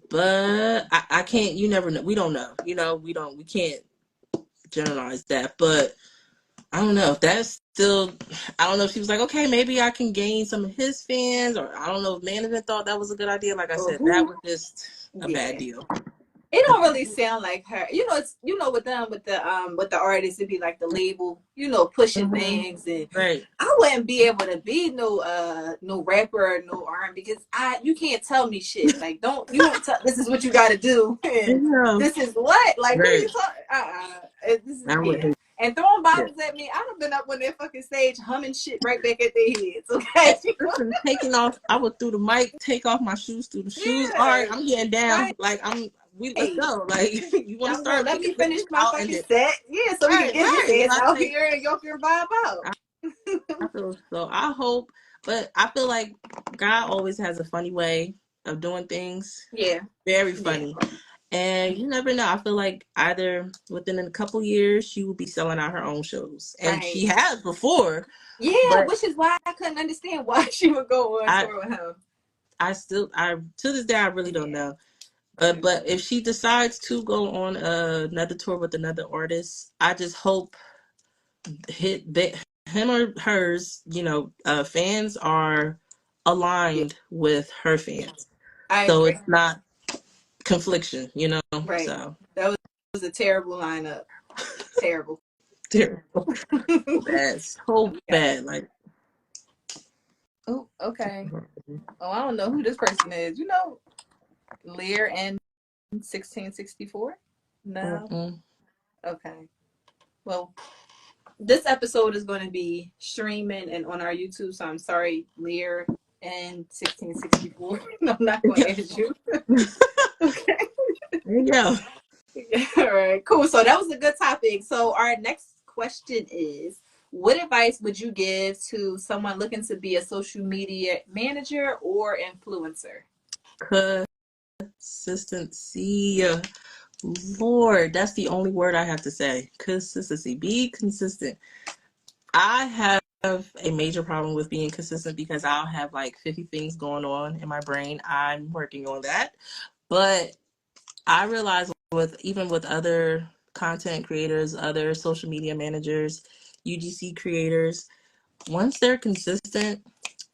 but I can't. You never know. We don't know. We can't generalize that, but I don't know if that's still. I don't know if she was like, okay, maybe I can gain some of his fans, or I don't know if management thought that was a good idea. Like I
Or
said, that
who?
was just a bad
Yeah.
deal.
It don't really sound like her. It's with them with the artists, it'd be like the label, pushing
Mm-hmm.
things, and
Right.
I wouldn't be able to be no rapper or no R&B because you can't tell me shit. Like you don't tell this is what you got to do and
Yeah.
this is what, like, who
Right.
you talking? This is,
I would
yeah.
hate
And throwing
it.
bottles at me, I done been up on their fucking stage humming shit right back at their heads.
And
Okay,
listen, taking off, I would through the mic, take off my shoes through the shoes. All right,
yeah,
I'm getting down.
right.
Like let's go. Like you want to
I'm going.
start
Let
kicking
me
with
finish
me?
my
I'll end
fucking
it.
set. Yeah, so we can
Right,
get his
right.
ass
I
out
think
here and y'all can vibe out.
I feel so. I hope, but I feel like God always has a funny way of doing things.
Yeah,
Very
yeah,
funny. And you never know. I feel like either within a couple years she will be selling out her own shows, and she
right.
has before.
Yeah,
But
which is why I couldn't understand why she would go on
I,
tour with him.
I to this day I really don't
Yeah.
know. But if she decides to go on another tour with another artist, I just hope him or hers, fans are
Yeah,
aligned with her fans,
I
so
agree.
it's not confliction.
Right.
So
That was a terrible lineup. Terrible.
terrible, so bad, so
Yeah.
bad. Like,
Oh, okay. Oh, I don't know who this person is. Lear and 1664? No.
mm-mm.
Okay. Well, this episode is going to be streaming and on our YouTube, so I'm sorry, Lear and 1664. I'm not going to ask you. Okay.
There you go.
All right, cool. So that was a good topic. So our next question is, what advice would you give to someone looking to be a social media manager or influencer?
Consistency. Lord, that's the only word I have to say. Consistency. Be consistent. I have a major problem with being consistent because I'll have like 50 things going on in my brain. I'm working on that. But I realize with other content creators, other social media managers, UGC creators, once they're consistent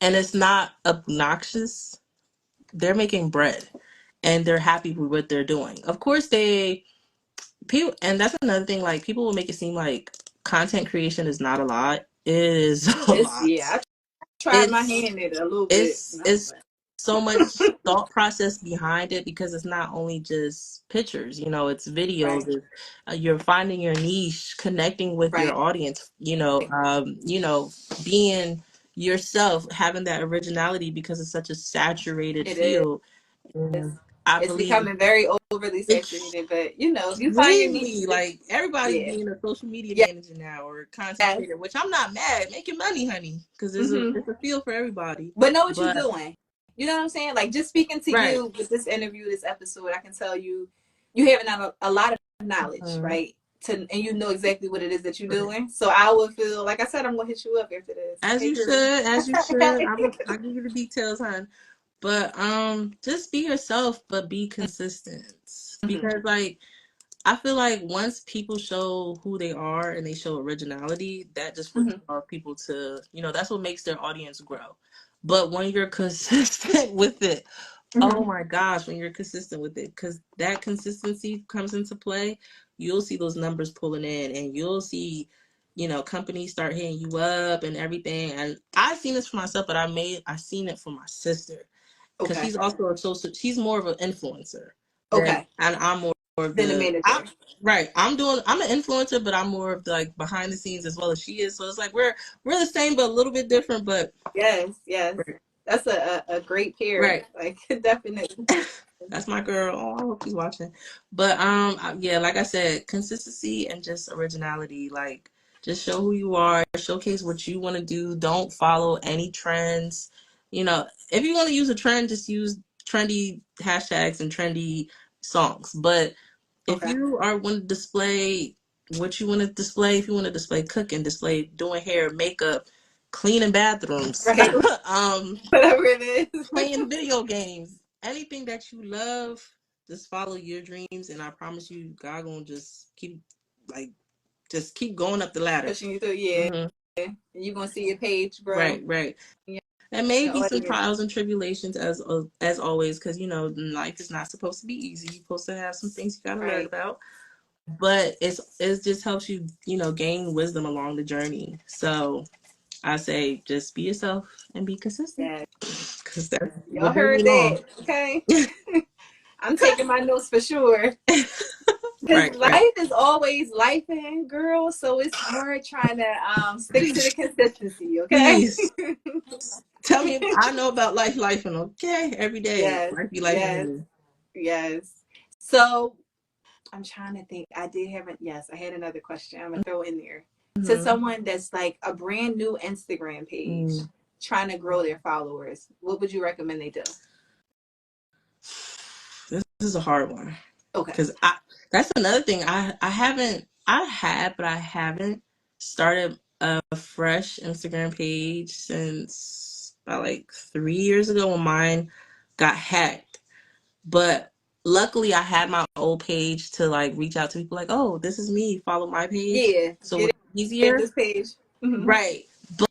and it's not obnoxious, they're making bread and they're happy with what they're doing. Of course, people, and that's another thing. Like people will make it seem like content creation is not a lot. It is a lot.
I tried my
It's
hand at it a little bit.
it's
And I was
it's so much thought process behind it because it's not only just pictures. It's videos.
right,
You're finding your niche, connecting with your
right.
audience. Being yourself, having that originality because it's such a saturated
It
field.
is.
And I
It's
believe
becoming very overly
it's
saturated, but if you find your niche,
really like everybody's
yeah,
being a social media
yeah,
manager now or content
yes.
creator, which I'm not mad. Making money, honey, because
Mm-hmm.
it's a field for everybody.
But know what you're
But
doing. You know what I'm saying? Like just speaking to
right.
you with this interview, this episode, I can tell you have a lot of knowledge,
Mhm.
right? And you know exactly what it is that you're doing. So I would feel like I said, I'm gonna hit you up after this.
As
Hey
you
girl.
should, as you should. I'll give you the details, hon. But just be yourself, but be consistent.
Mm-hmm.
Because like I feel like once people show who they are and they show originality, that just would
Mm-hmm.
draw people to, that's what makes their audience grow. But when you're consistent with it, oh
Mm-hmm.
my gosh, when you're consistent with it, because that consistency comes into play, you'll see those numbers pulling in and you'll see, companies start hitting you up and everything. And I've seen this for myself, but I seen it for my sister because
Okay.
she's also she's more of an influencer
Okay.
and I'm more of
Then the manager.
right. I'm an influencer, but I'm more of the like behind the scenes as well as she is. So it's like we're the same but a little bit different, but
Yes, yes.
right.
That's a great pair.
Right.
Like definitely.
That's my girl. Oh, I hope she's watching. But yeah, like I said, consistency and just originality. Like just show who you are, showcase what you want to do. Don't follow any trends. If you want to use a trend, just use trendy hashtags and trendy songs. But If you want to display what you want to display, if you want to display cooking, display doing hair, makeup, cleaning bathrooms,
right, whatever it is,
playing video games, anything that you love, just follow your dreams, and I promise you, God gonna just keep going up the ladder,
pushing you through. Yeah, and you're gonna see your page grow.
Right. And maybe some trials and tribulations as always, because life is not supposed to be easy. You're supposed to have some things you gotta learn about. But it just helps you, gain wisdom along the journey. So I say just be yourself and be consistent. Because
y'all heard that, okay? I'm taking my notes for sure. Because life is always lifing, girl. So it's hard trying to stick to the consistency, okay?
Please. Tell me, I know about lifing, okay? Every day.
Yes.
Life be lifing.
Yes. So I'm trying to think. I had another question I'm gonna throw in there. To someone that's like a brand new Instagram page trying to grow their followers, what would you recommend they do?
This is a hard one.
Okay.
Because that's another thing. I haven't started a fresh Instagram page since about like 3 years ago when mine got hacked. But luckily I had my old page to like reach out to people like, oh, this is me, follow my page.
Yeah.
So it's easier.
This page.
Right.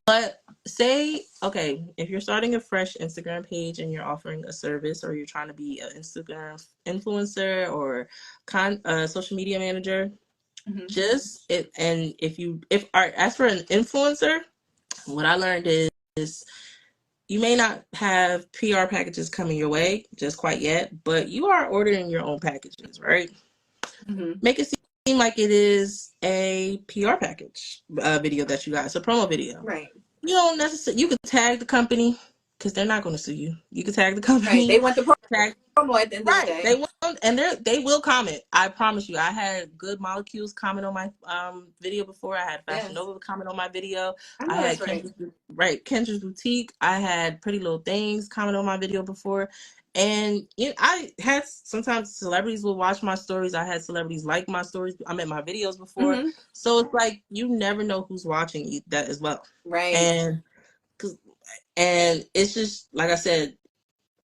But say, okay, if you're starting a fresh Instagram page and you're offering a service or you're trying to be an Instagram influencer or social media manager, as for an influencer, what I learned is you may not have PR packages coming your way just quite yet, but you are ordering your own packages, right? Make it seem like it is a PR package video that you got. It's a promo video.
Right.
You don't necessarily, you could tag the company because they're not going to sue you. You can tag the company.
Right. They want the promo at the end of the day.
They want, and they will comment. I promise you. I had Good Molecules comment on my video before. I had Fashion Nova comment on my video. I had Kendra's Boutique. I had Pretty Little Things comment on my video before. And I had sometimes celebrities will watch my stories. I had celebrities like my stories. I'm in my videos before. So it's like you never know who's watching you that as well.
Right.
And it's just like I said,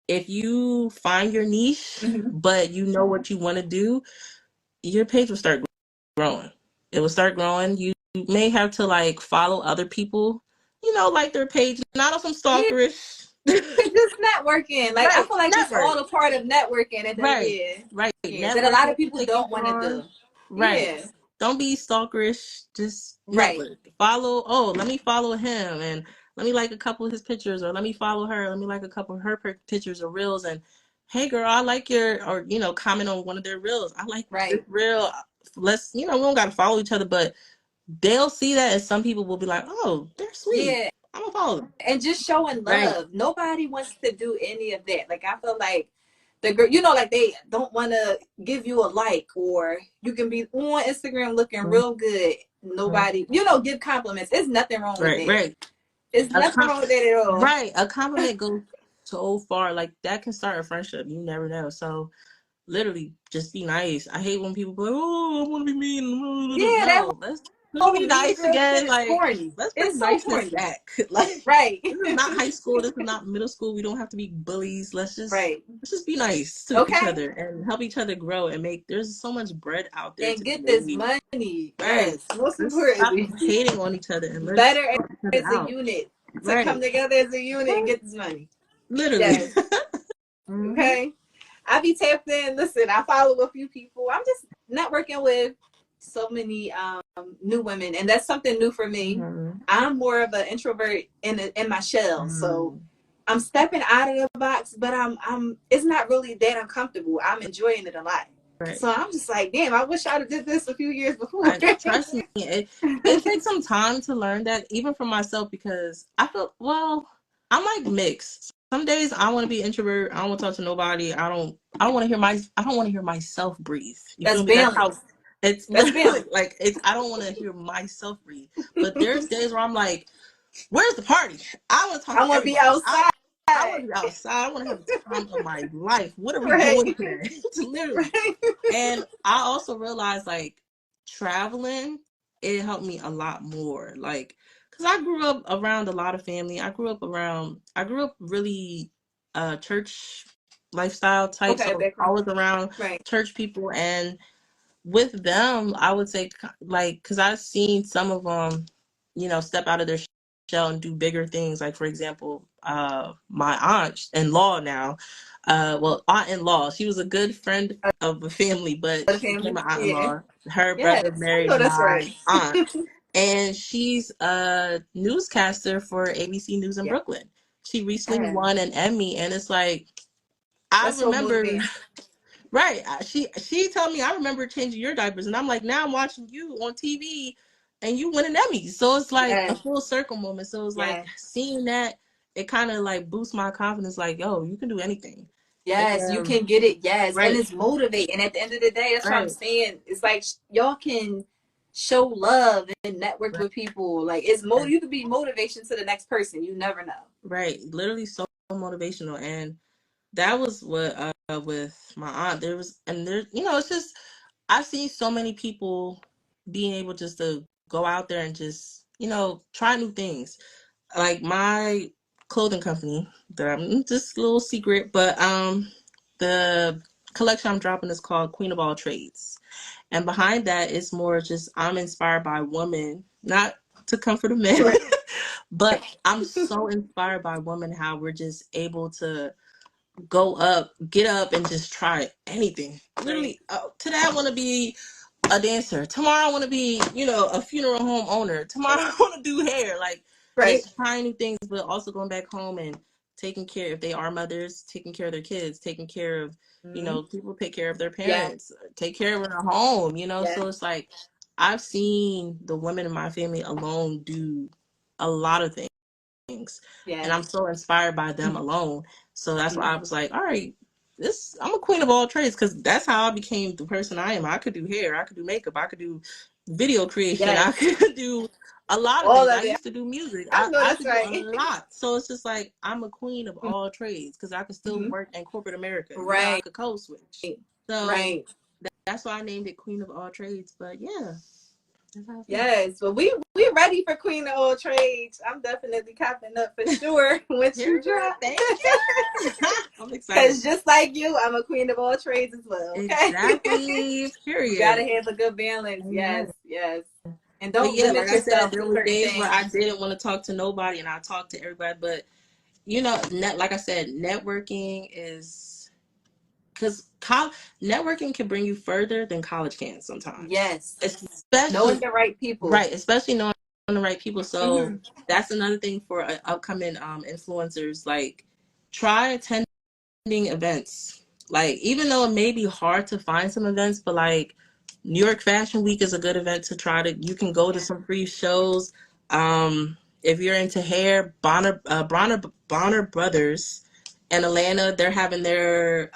if you find your niche, but you know what you want to do, your page will start growing. It will start growing. You may have to like follow other people, like their page, not on some stalkerish.
Just networking. Like I feel like it's all a part of networking. And that a lot of people don't want to do.
Right. Yeah. Don't be stalkerish. Just network. Follow. Oh, let me follow him and let me like a couple of his pictures, or let me follow her. Let me like a couple of her pictures or reels. And hey, girl, I like or comment on one of their reels. I like this reel. Let's, we don't got to follow each other, but they'll see that, and some people will be like, oh, they're sweet. Yeah. I'm gonna follow them.
And just showing love. Nobody wants to do any of that. Like I feel like the girl, like they don't want to give you a like, or you can be on Instagram looking real good. Nobody, give compliments. There's nothing wrong with that.
Right.
It's nothing wrong with that at all.
Right. A compliment goes so far. Like that can start a friendship. You never know. So literally, just be nice. I hate when people go, "Oh, I want to be mean."
Yeah,
let's be nice again. Like, let's bring niceness back. Like, this is not high school. This is not middle school. We don't have to be bullies. Let's just be nice to each other and help each other grow and make. There's so much bread out there
and get this money.
Right.
Most importantly,
stop hating on each other and let's
better as a unit to come together as a unit and get this money.
Literally.
Okay. I be tapped in. Listen, I follow a few people. I'm just networking with so many new women, and that's something new for me. I'm more of an introvert in my shell, so I'm stepping out of the box, but I'm it's not really that uncomfortable. I'm enjoying it a lot. So I'm just like, damn, I wish I'd have did this a few years before.
Trust me, it takes some time to learn that, even for myself, because I feel, I'm like mixed. Some days I want to be an introvert. I don't want to talk to nobody. I don't want to hear myself breathe. You feel me? That's how it's literally like I don't want to hear myself breathe. But there's days where I'm like, where's the party? I want to talk.
I want to be outside.
I want to be outside. I want to have the time of my life. What are we
Right.
doing here? Literally.
Right.
And I also realized like traveling, it helped me a lot more. Like, cause I grew up around a lot of family. I grew up really church lifestyle type.
Okay,
So I
background.
was around
Right.
church people, and with them, I would say like, cause I've seen some of them, step out of their shell and do bigger things. Like for example, my aunt-in-law now, well, aunt-in-law, she was a good friend of the family, but
The
she became
family.
an
Yeah.
aunt-in-law. Her
Yes,
brother
I
married
know that's right.
my aunt, and she's a newscaster for ABC News in
Yeah.
Brooklyn. She recently won an Emmy, and it's like I
That's so
remember.
motivating.
Right. She told me, I remember changing your diapers, and I'm like, now I'm watching you on TV, and you win an Emmy. So it's like a
Yes.
full circle moment. So it's like
Yes.
seeing that, it kind of like boosts my confidence. Like, yo, you can do anything.
Yes, you
And
can get it. Yes. And
right,
it's motivating. At the end of the day, that's what I'm
right,
saying. It's like y'all can show love and network
right,
with people. Like you could be motivation to the next person. You never know.
right. Literally so motivational, and that was what with my aunt. It's just I've seen so many people being able just to go out there and just try new things. Like my clothing company that I'm just a little secret, but the collection I'm dropping is called Queen of All Trades. And behind that is more just I'm inspired by women, not to comfort a man,
Right.
but I'm so inspired by women how we're just able to get up and just try anything. Literally, today I want to be a dancer. Tomorrow I want to be, a funeral home owner. Tomorrow I want to do hair. Like
Right.
just trying new things, but also going back home and taking care, if they are mothers, taking care of their kids, taking care of,
Mm-hmm.
people take care of their
Yeah.
parents, take care of their home,
Yeah.
So it's like I've seen the women in my family alone do a lot of things, and
Yes.
I'm so inspired by them alone. So that's why
Mm-hmm.
I was like, all right, I'm a queen of all trades, because that's how I became the person I am. I could do hair, I could do makeup, I could do video creation,
Yes.
I could do a lot of
All
things. I
of it.
used to do music.
I know
I
that's
could do
right.
a lot. So it's just like I'm a queen of all trades, because I could still
Mm-hmm.
work in corporate America. I
Right.
could code switch. So
Right.
that's why I named it Queen of All Trades. But yeah, that's how I feel.
Yes, but we ready for Queen of All Trades. I'm definitely copping up for sure once you
Period.
drop.
Thank you. I'm excited.
Because just like you, I'm a Queen of all trades as well. Okay,
Exactly.
you
Period.
gotta have a good balance. Yes,
Amen.
yes, and
But
don't
yeah,
limit
like I said,
yourself
there
to
were
certain
days where I
things.
didn't want to talk to nobody, and I talked to everybody. But like I said, networking is because networking can bring you further than college can sometimes,
Yes, knowing
especially
the right people.
right, especially knowing the right people. So
Mm-hmm.
that's another thing for upcoming influencers. Like, try attending events. Like, even though it may be hard to find some events, but like New York Fashion Week is a good event to try to. You can go to some free shows. If you're into hair, Bonner Brothers in Atlanta, they're having their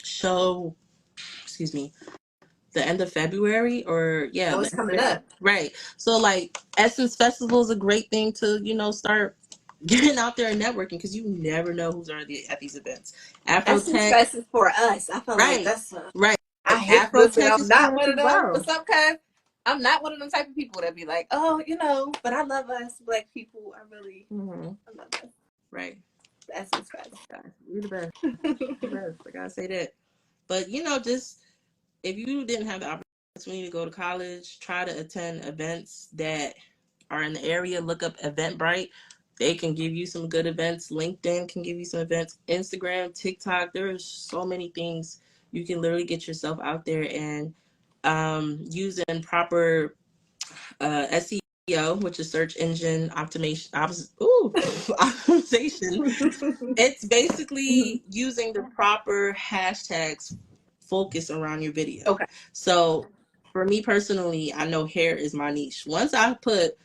show. Excuse me, the end of February, or yeah,
Oh,
the
it's
end of
coming
February.
up.
Right. So like Essence Festival is a great thing to start getting out there and networking, because you never know who's at these events.
Essence
Afrotech,
Fest is for us. I feel like
right,
that's.
right.
I hate to admit
Afrotech
I'm
is
not
coming up
one of
as
them, but
well.
sometimes I'm not one of them type of people that be like, oh, but I love us black people. I love us.
Right.
The Essence Fest.
Guys, you're the best. The best. I gotta say that. But just if you didn't have the opportunity to go to college, try to attend events that are in the area. Look up Eventbrite. They can give you some good events. LinkedIn can give you some events. Instagram, TikTok. There are so many things you can literally get yourself out there, and using proper SEO, which is search engine optimization. Optimization. It's basically using the proper hashtags focus around your video.
Okay.
So for me personally, I know hair is my niche. Once I put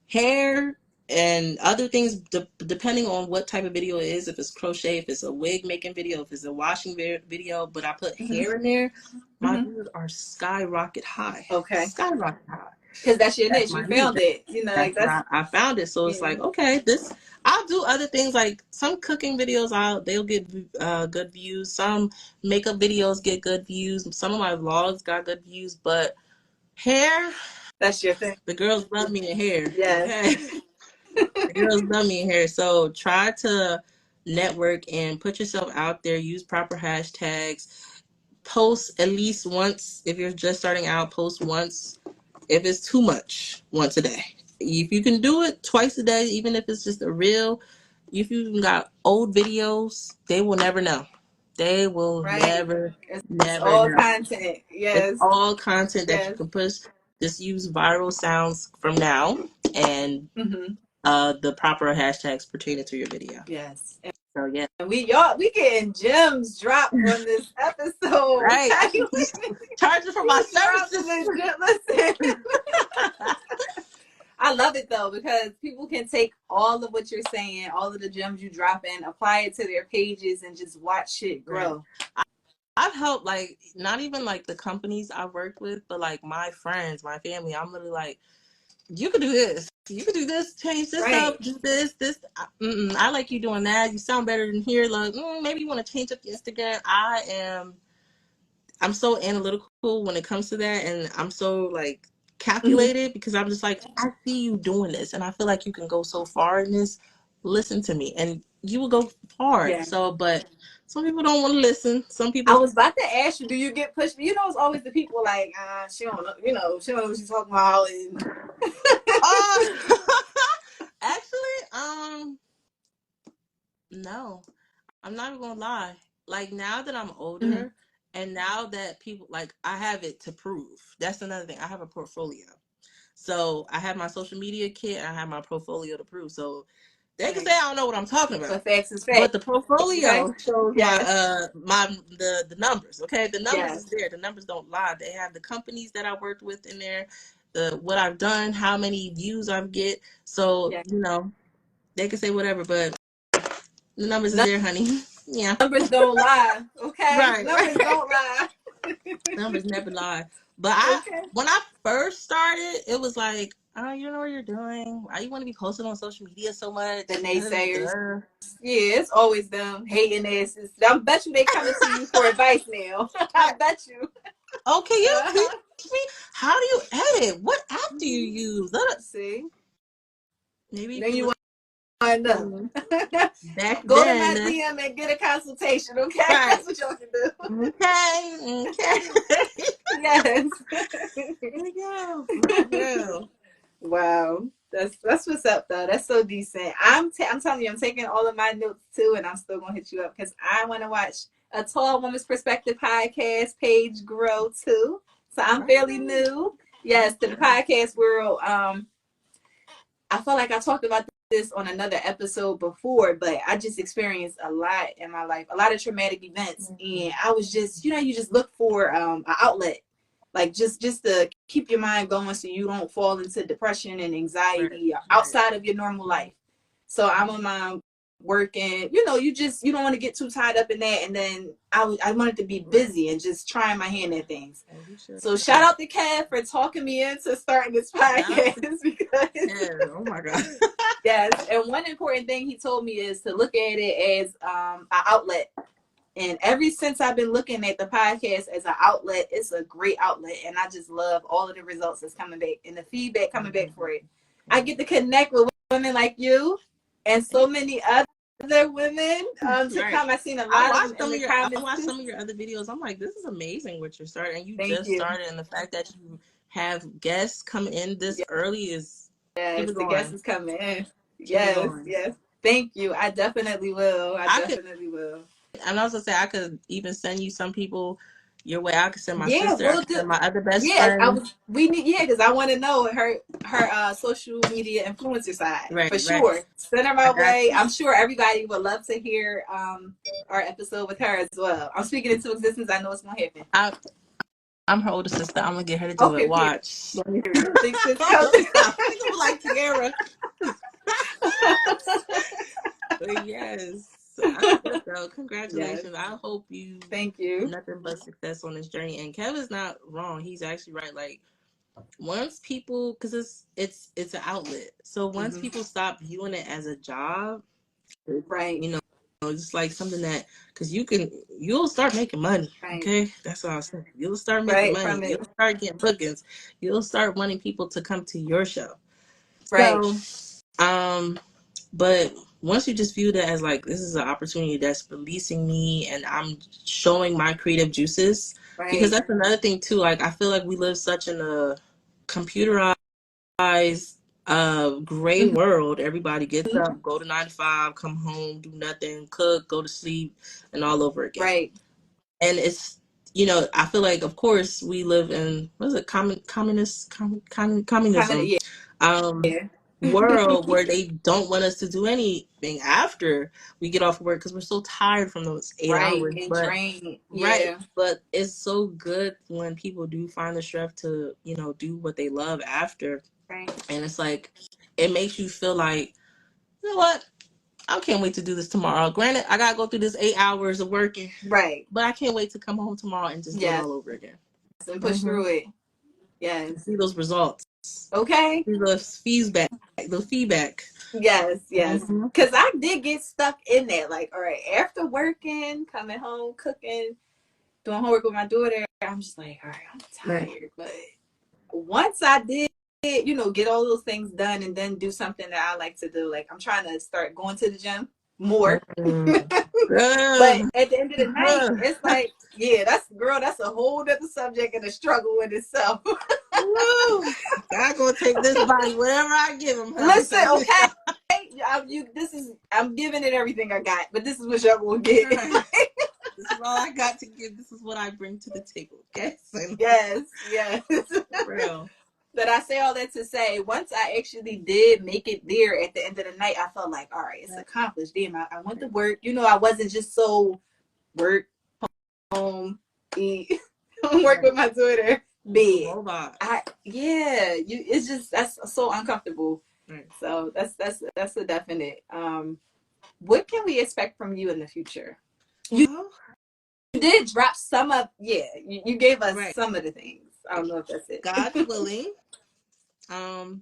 hair and other things, depending on what type of video it is, if it's crochet, if it's a wig making video, if it's a washing video, but I put
Mm-hmm.
hair in there, my
Mm-hmm.
views are skyrocket high.
Okay.
Skyrocket high.
Because that's your
That's
niche.
my
You
niche.
found it. You know, like
That's
that's
where I found it. So it's
yeah.
like, okay, this I'll do other things like some cooking videos. They'll get good views. Some makeup videos get good views. Some of my vlogs got good views. But hair,
That's your thing.
the girls love me in hair.
Yes.
Okay, the girls love me in hair. So try to network and put yourself out there. Use proper hashtags. Post at least once if you're just starting out. Post once. If it's too much, once a day. If you can do it twice a day, even if it's just a reel, if you even got old videos, they will never know. They will
Right. It's
never
all
know.
content.
It's
Yes.
all content that you
Yes.
can push. Just use viral sounds from now and
Mm-hmm.
the proper hashtags pertaining to your video.
Yes.
So yeah,
And we getting gems dropped on this episode.
right. I
Okay.
should be charging for my
We dropping
services.
the gem. Listen. I love it though because people can take all of what you're saying, all of the gems you drop in, apply it to their pages, and just watch it
Right.
grow.
I've helped like not even like the companies I've worked with, but like my friends, my family. I'm literally like, you could do this, you could do this, change this
Right.
up, do this, this. I like you doing that. You sound better than here. Like maybe you want to change up your Instagram. I'm so analytical when it comes to that, and I'm so like
Mm-hmm.
calculated because I'm just like, I see you doing this, and I feel like you can go so far in this. Listen to me, and you will go far.
Yeah.
So, but some people don't want to listen. Some
I
people
was about to ask you, do you get pushed? You know, it's always the people like, she don't know, she don't know what she's talking about. And
Uh, actually, no, I'm not even gonna lie. Like now that I'm
mm-hmm.
older, and now that people like I have it to prove. That's another thing. I have a portfolio, so I have my social media kit. And I have my portfolio to prove. So they can say
Right.
I don't know what I'm talking about,
But facts is facts.
but the
Okay.
portfolio shows
Yes.
the numbers. Okay, the numbers
Yes.
is there. The numbers don't lie. They have the companies that I worked with in there, the what I've done, how many views I've get. So
Yeah.
they can say whatever, but the numbers is there, honey. Yeah.
Numbers don't lie. Okay.
Right,
Numbers
right.
don't lie.
Numbers never lie. But
Okay.
when I first started, it was like, oh, you know what you're doing. Why you want to be posting on social media so
The
much?
naysayers. Yeah, it's always them hating asses. I bet you they coming to you for advice now. I
Right.
bet you.
Oh, can you teach
Uh-huh.
me? How do you edit? What app do you use?
See,
Maybe if
then
you
you
look
want to
mm,
know.
back
Go to my
then.
DM and get a consultation. Okay,
Right.
that's what y'all can do.
Okay. Okay.
Yes.
There you go. For real.
Wow, that's what's up though. That's so decent. I'm telling you, I'm taking all of my notes too, and I'm still gonna hit you up because I want to watch a Tall Woman's Perspective podcast page grow too. So I'm fairly
Right.
new, yes, to the podcast world. I feel like I talked about this on another episode before, but I just experienced a lot in my life, a lot of traumatic events, and I was just, you just look for an outlet, like just to keep your mind going, so you don't fall into depression and
Right.
anxiety
Right.
outside of your normal life. So I'm on my working, you don't want to get too tied up in that, and then I wanted to be
Right.
busy and just trying my hand at things.
As you should.
So shout out to Kat for talking me into starting this
Shout out to
podcast because
Ted. Oh my god.
yes, and one important thing he told me is to look at it as an outlet. And ever since I've been looking at the podcast as an outlet, it's a great outlet, and I just love all of the results that's coming back and the feedback coming back for it. I get to connect with women like you and so many other women to
Right.
come. I've seen a lot of them in the
I
comments
watched
too.
some of your other videos. I'm like, this is amazing what you're starting. And you
Thank
just
you.
started, and the fact that you have guests coming in this early is keep
Yes,
it
the guest
going.
is coming in.
Keep it
Yes,
going.
yes. Thank you. I definitely will. I
I could
definitely will.
and I was gonna say I could even send you some people your way. I could send my
Yeah,
sister, I
we'll
could
do.
send my other best
Yeah,
friend.
we need. Yeah, because I want to know her social media influencer side
Right,
for
right.
sure. Send her
I
my
got
way.
you.
I'm sure everybody would love to hear our episode with her as well. I'm speaking into existence. I know it's gonna happen.
I'm her older sister. I'm gonna get her to do it.
Okay, period.
Watch.
Thanks, sis.
Don't stop. Think of it like Tiara. But yes, that's good though.
Yes.
Congratulations. I hope you
Thank you.
nothing but success on this journey. And Kevin's not wrong. He's actually right. Like once people, because it's an outlet. So once people stop viewing it as a job,
Right.
you know, it's like something that, because you'll start making money.
Right.
Okay, that's what I was saying. You'll start making
Right.
money.
From it.
You'll start getting bookings. You'll start wanting people to come to your show.
Right.
So, but once you just view that as like, this is an opportunity that's releasing me and I'm showing my creative juices, because
Right.
that's another thing too. Like, I feel like we live such in a computerized, gray world. Everybody gets up, go to 9 to 5, come home, do nothing, cook, go to sleep, and all over again.
Right.
And it's, I feel like, of course, we live in, what is it, communism,
Yeah.
um,
Yeah.
world where they don't want us to do anything after we get off work because we're so tired from those 8 hours.
And
But
drain.
right,
Yeah.
but it's so good when people do find the strength to, do what they love after.
Right.
And it's like, it makes you feel like, you know what? I can't wait to do this tomorrow. Granted, I gotta go through this 8 hours of working,
Right.
but I can't wait to come home tomorrow and just do it
Yes.
all over again.
And push
Mm-hmm.
through it. Yes.
See those results.
Okay.
See those feedback. The feedback.
Yes. Yes.
Mm-hmm.
Because I did get stuck in that. Like, all right, after working, coming home, cooking, doing homework with my daughter, I'm just like, all right, I'm tired. But once I did, get all those things done and then do something that I like to do, like I'm trying to start going to the gym more. But at the end of the night, it's like, yeah, that's a whole other subject and a struggle in itself.
Woo! I'm gonna take this body wherever I give him, honey.
Listen, okay. I'm giving it everything I got, but this is what y'all gonna get.
This is all I got to give. This is what I bring to the table. Okay.
Yes.
For real.
But I say all that to say, once I actually did make it there at the end of the night, I felt like, all right, it's accomplished. Damn, I went to work. I wasn't just so work, home, eat, work with my daughter, bed. It's just that's so uncomfortable. Right. So that's a definite. What can we expect from you in the future? You did drop some of, you gave us some of the things. I don't know if that's it.
God willing.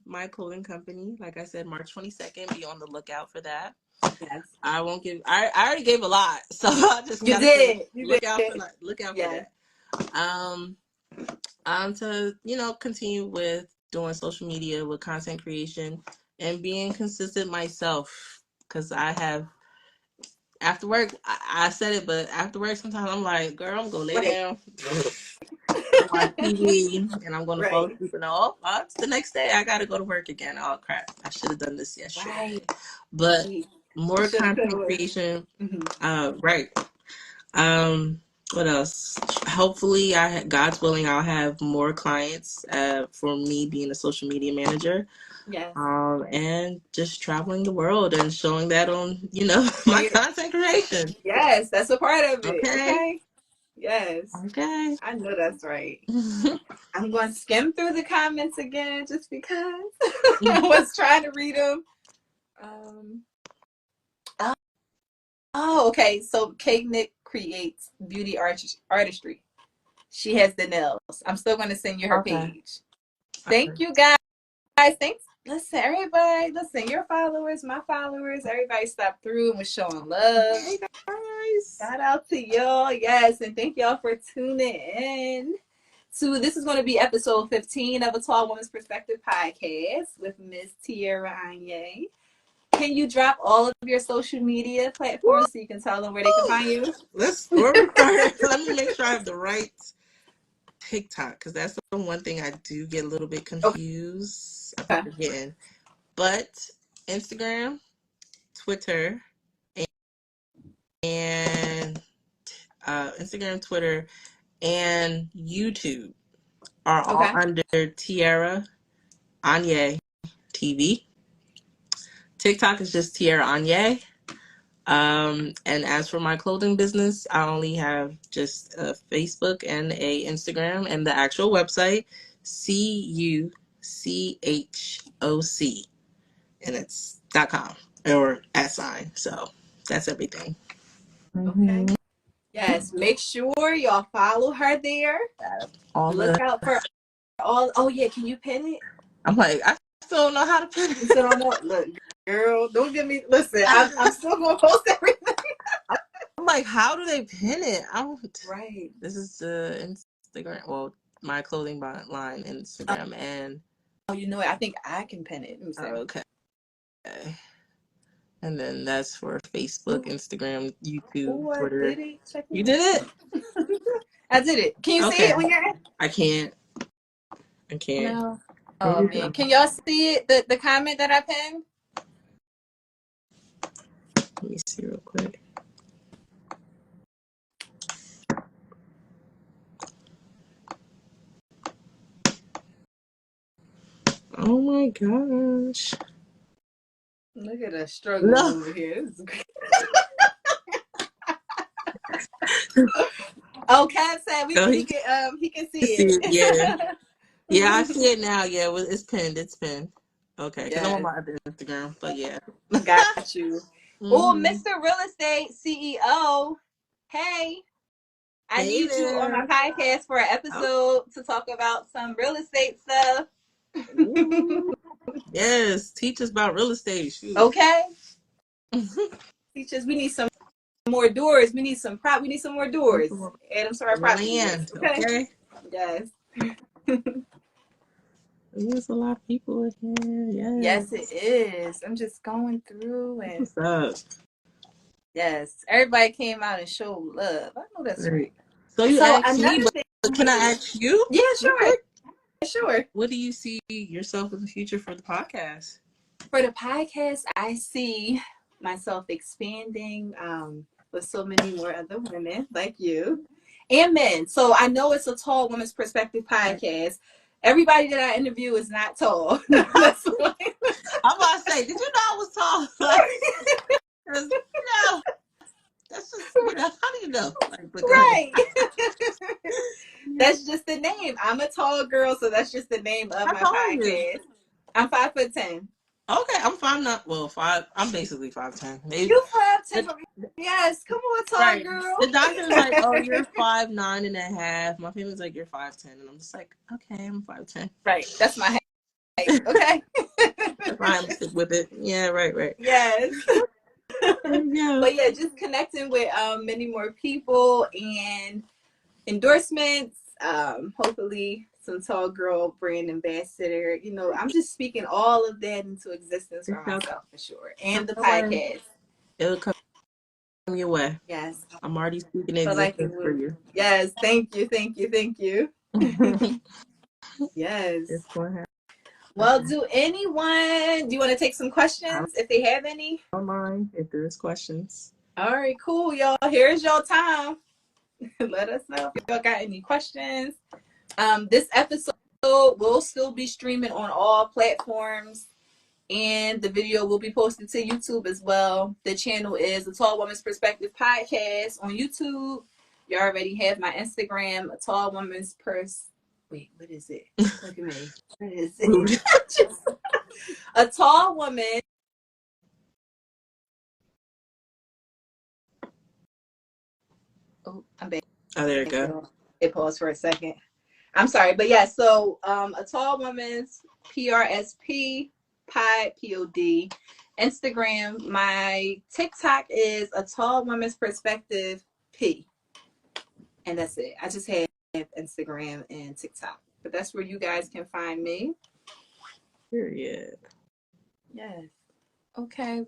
My clothing company, like I said, March 22nd, be on the lookout for that.
Yes.
I won't give, I already gave a lot, so I just
You did.
Look out for that. Look out for that. To, continue with doing social media, with content creation, and being consistent myself, because I have, after work, I said it, but after work, sometimes I'm like, girl, I'm going to lay down. Watch TV, and I'm going to fall asleep, and it's the next day. I got to go to work again. Oh crap! I should have done this yesterday. Right. But more content creation. Right. What else? Hopefully, God's willing, I'll have more clients for me being a social media manager.
Yes.
And just traveling the world and showing that on, my content creation.
Yes, that's a part of it. Okay. Yes.
Okay.
I know that's right. I'm going to skim through the comments again just because I was trying to read them. Okay. So K Nick creates beauty artistry. She has the nails. I'm still going to send you her page. Thank you, guys. Thanks. Listen, everybody. Listen, your followers, my followers, everybody stopped through and was showing love. Hey, guys. Shout out to y'all. Yes, and thank y'all for tuning in. So this is going to be episode 15 of a Tall Woman's Perspective podcast with Miss Tierra Anye. Can you drop all of your social media platforms so you can tell them where they can find you?
Let me make sure I have the right TikTok, because that's the one thing I do get a little bit confused about forgetting. But Instagram, Twitter, and Instagram, Twitter, and YouTube are all under Tierra Anye TV. TikTok is just Tierra Anye. And as for my clothing business, I only have just a Facebook and a Instagram, and the actual website, CUCHOC, and it's .com or @. So that's everything.
Okay. Yes, make sure y'all follow her there. Look out for all. Oh yeah, can you pin it?
I'm like, I still don't know how to pin
You still
it.
don't know? Look, girl, don't give me. Listen, I'm still gonna post everything.
I'm like, how do they pin it?
Right.
This is the Instagram. Well, my clothing line Instagram and.
Oh, you know what? I think I can pin it. Let me see.
Okay. And then that's for Facebook, Instagram, YouTube,
Oh, I
Twitter.
did it. Check
You
it
did it?
out. I did it. Can you see
Okay.
it when you're in?
I can't.
No. Oh
Maybe
man, can y'all see it? The comment that I pinned?
let me see real quick. Oh my gosh.
Look at us struggling
No.
over here. This is great. Oh, Cat said
Oh,
he can
can
see
see it. Yeah.
it.
Yeah, I see it now. Yeah, well, it's pinned. It's pinned. Okay, because I'm on
Yes,
my other Instagram. But yeah.
got you. Oh,
hmm
Mr. Real Estate CEO. Hey, I
Hey
need you on my
there.
podcast for an
Oh,
episode to talk about some real estate stuff.
ooh. Yes. Teach us about real estate. Shoot.
Okay. Teachers, we need some more doors. We need some prop. We need some more doors. Add them to our property list.
Land.
Okay.
Okay.
Yes.
There's a lot of people in here.
Yes, it
Yes.
is. I'm just going through and
What's up?
yes, everybody came out and showed love. I know that's
Right.
right.
So you
So
asked me,
another thing
but can I ask you
yeah,
real
sure.
quick?
Sure.
What do you see yourself in the future for the podcast?
For the podcast, I see myself expanding with so many more other women like you and men. So I know it's a tall woman's perspective podcast. Everybody that I interview is not tall. That's why.
I'm about to say, did you know I was tall? Like, 'cause, that's just, how do you know? Like, but go ahead.
Right. That's just the name. I'm a tall girl, so that's just the name of
How
my
tall are you?
podcast. I'm 5'10".
Okay, I'm 5'9". Well, five. I'm basically 5'10". Maybe.
You 5'10". Yes, come on, tall
Right.
girl.
The doctor's like, oh, you're 5'9.5". My family's like, you're 5'10", and I'm just like, okay, I'm 5'10".
Right. That's my height. Okay.
That's why I'm stick with it. Yeah, right.
Yes.
Yeah.
But yeah, just connecting with many more people and endorsements. Hopefully some tall girl brand ambassador. You know, I'm just speaking all of that into existence for
It'll
myself for sure.
come
And the
your way.
podcast.
It'll come your way.
Yes.
I'm already speaking
Feel like it
existence for
would.
you.
Yes. Thank you. Yes.
It's going to
Well,
happen.
do you want to take some
I
questions if they have any?
don't mind if there's questions.
All right, cool, y'all. Here's your time. Let us know if y'all got any questions. This episode will still be streaming on all platforms, and the video will be posted to YouTube as well. The channel is the Tall Woman's Perspective Podcast on YouTube. You already have my Instagram, a Tall Woman's Purse. Wait, what is it? Look at me. What is it? A tall woman. Oh, I'm back.
Oh, there you go.
It paused for a second. I'm sorry, but yeah. So, a tall woman's PRSP pod POD. Instagram. My TikTok is a tall woman's perspective P, and that's it. I just have Instagram and TikTok, but that's where you guys can find me.
Period.
Yes. Okay.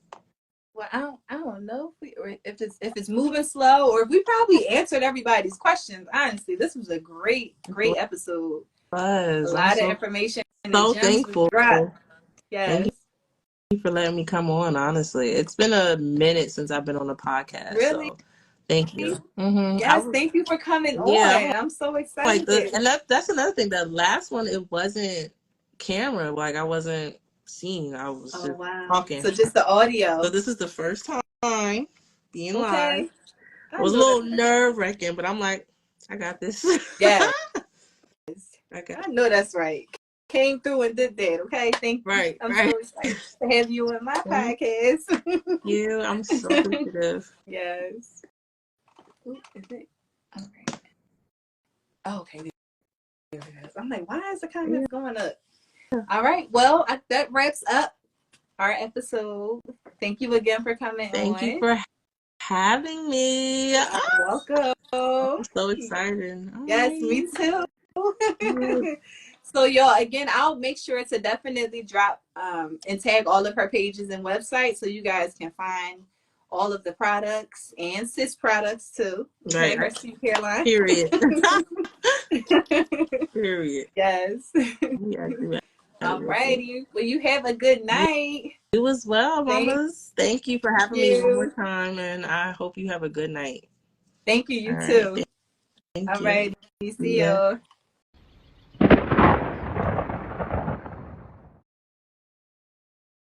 Well, I don't know if it's moving slow or if we probably answered everybody's questions. Honestly, this was a great episode. A
I'm
lot of information and
so
gems was
thankful.
dropped.
Thank
Yes.
you for letting me come on. Honestly, it's been a minute since I've been on a podcast,
Really?
so thank you. I
Yes.
was,
Thank you for coming
yeah, I
on. I'm so
like
excited.
and that's another thing. The last one, it wasn't camera. Like I wasn't seen. I was
Oh
just
wow.
talking.
So just the
So
audio.
this is the first time being live.
Okay.
It
I
was a
know
little
that's right.
nerve wracking, but I'm like, I got this.
Yes.
I got
I know that's right. Came through and did that. Okay. Thank you.
right.
I'm so excited to have you on my
Thank
podcast.
you. I'm so appreciative.
Yes. Ooh, is it? All right. Oh, okay. I'm like, why is the comments going up? All right. Well, that wraps up our episode. Thank you again for coming
Thank you
on.
for having me.
You're welcome.
I'm so excited. All
Yes, me too. So y'all, again, I'll make sure to definitely drop and tag all of her pages and websites so you guys can find all of the products and sis products too. Okay,
Right.
her skincare line.
Period. Period.
Yes.
Yeah,
Alrighty. Well, you have a good night.
You as well, mamas. Thank you for having me one more
You.
time, and I hope you have a good night.
Thank you.
All
You
right.
too.
Thank you.
Alrighty. See
Yeah.
you.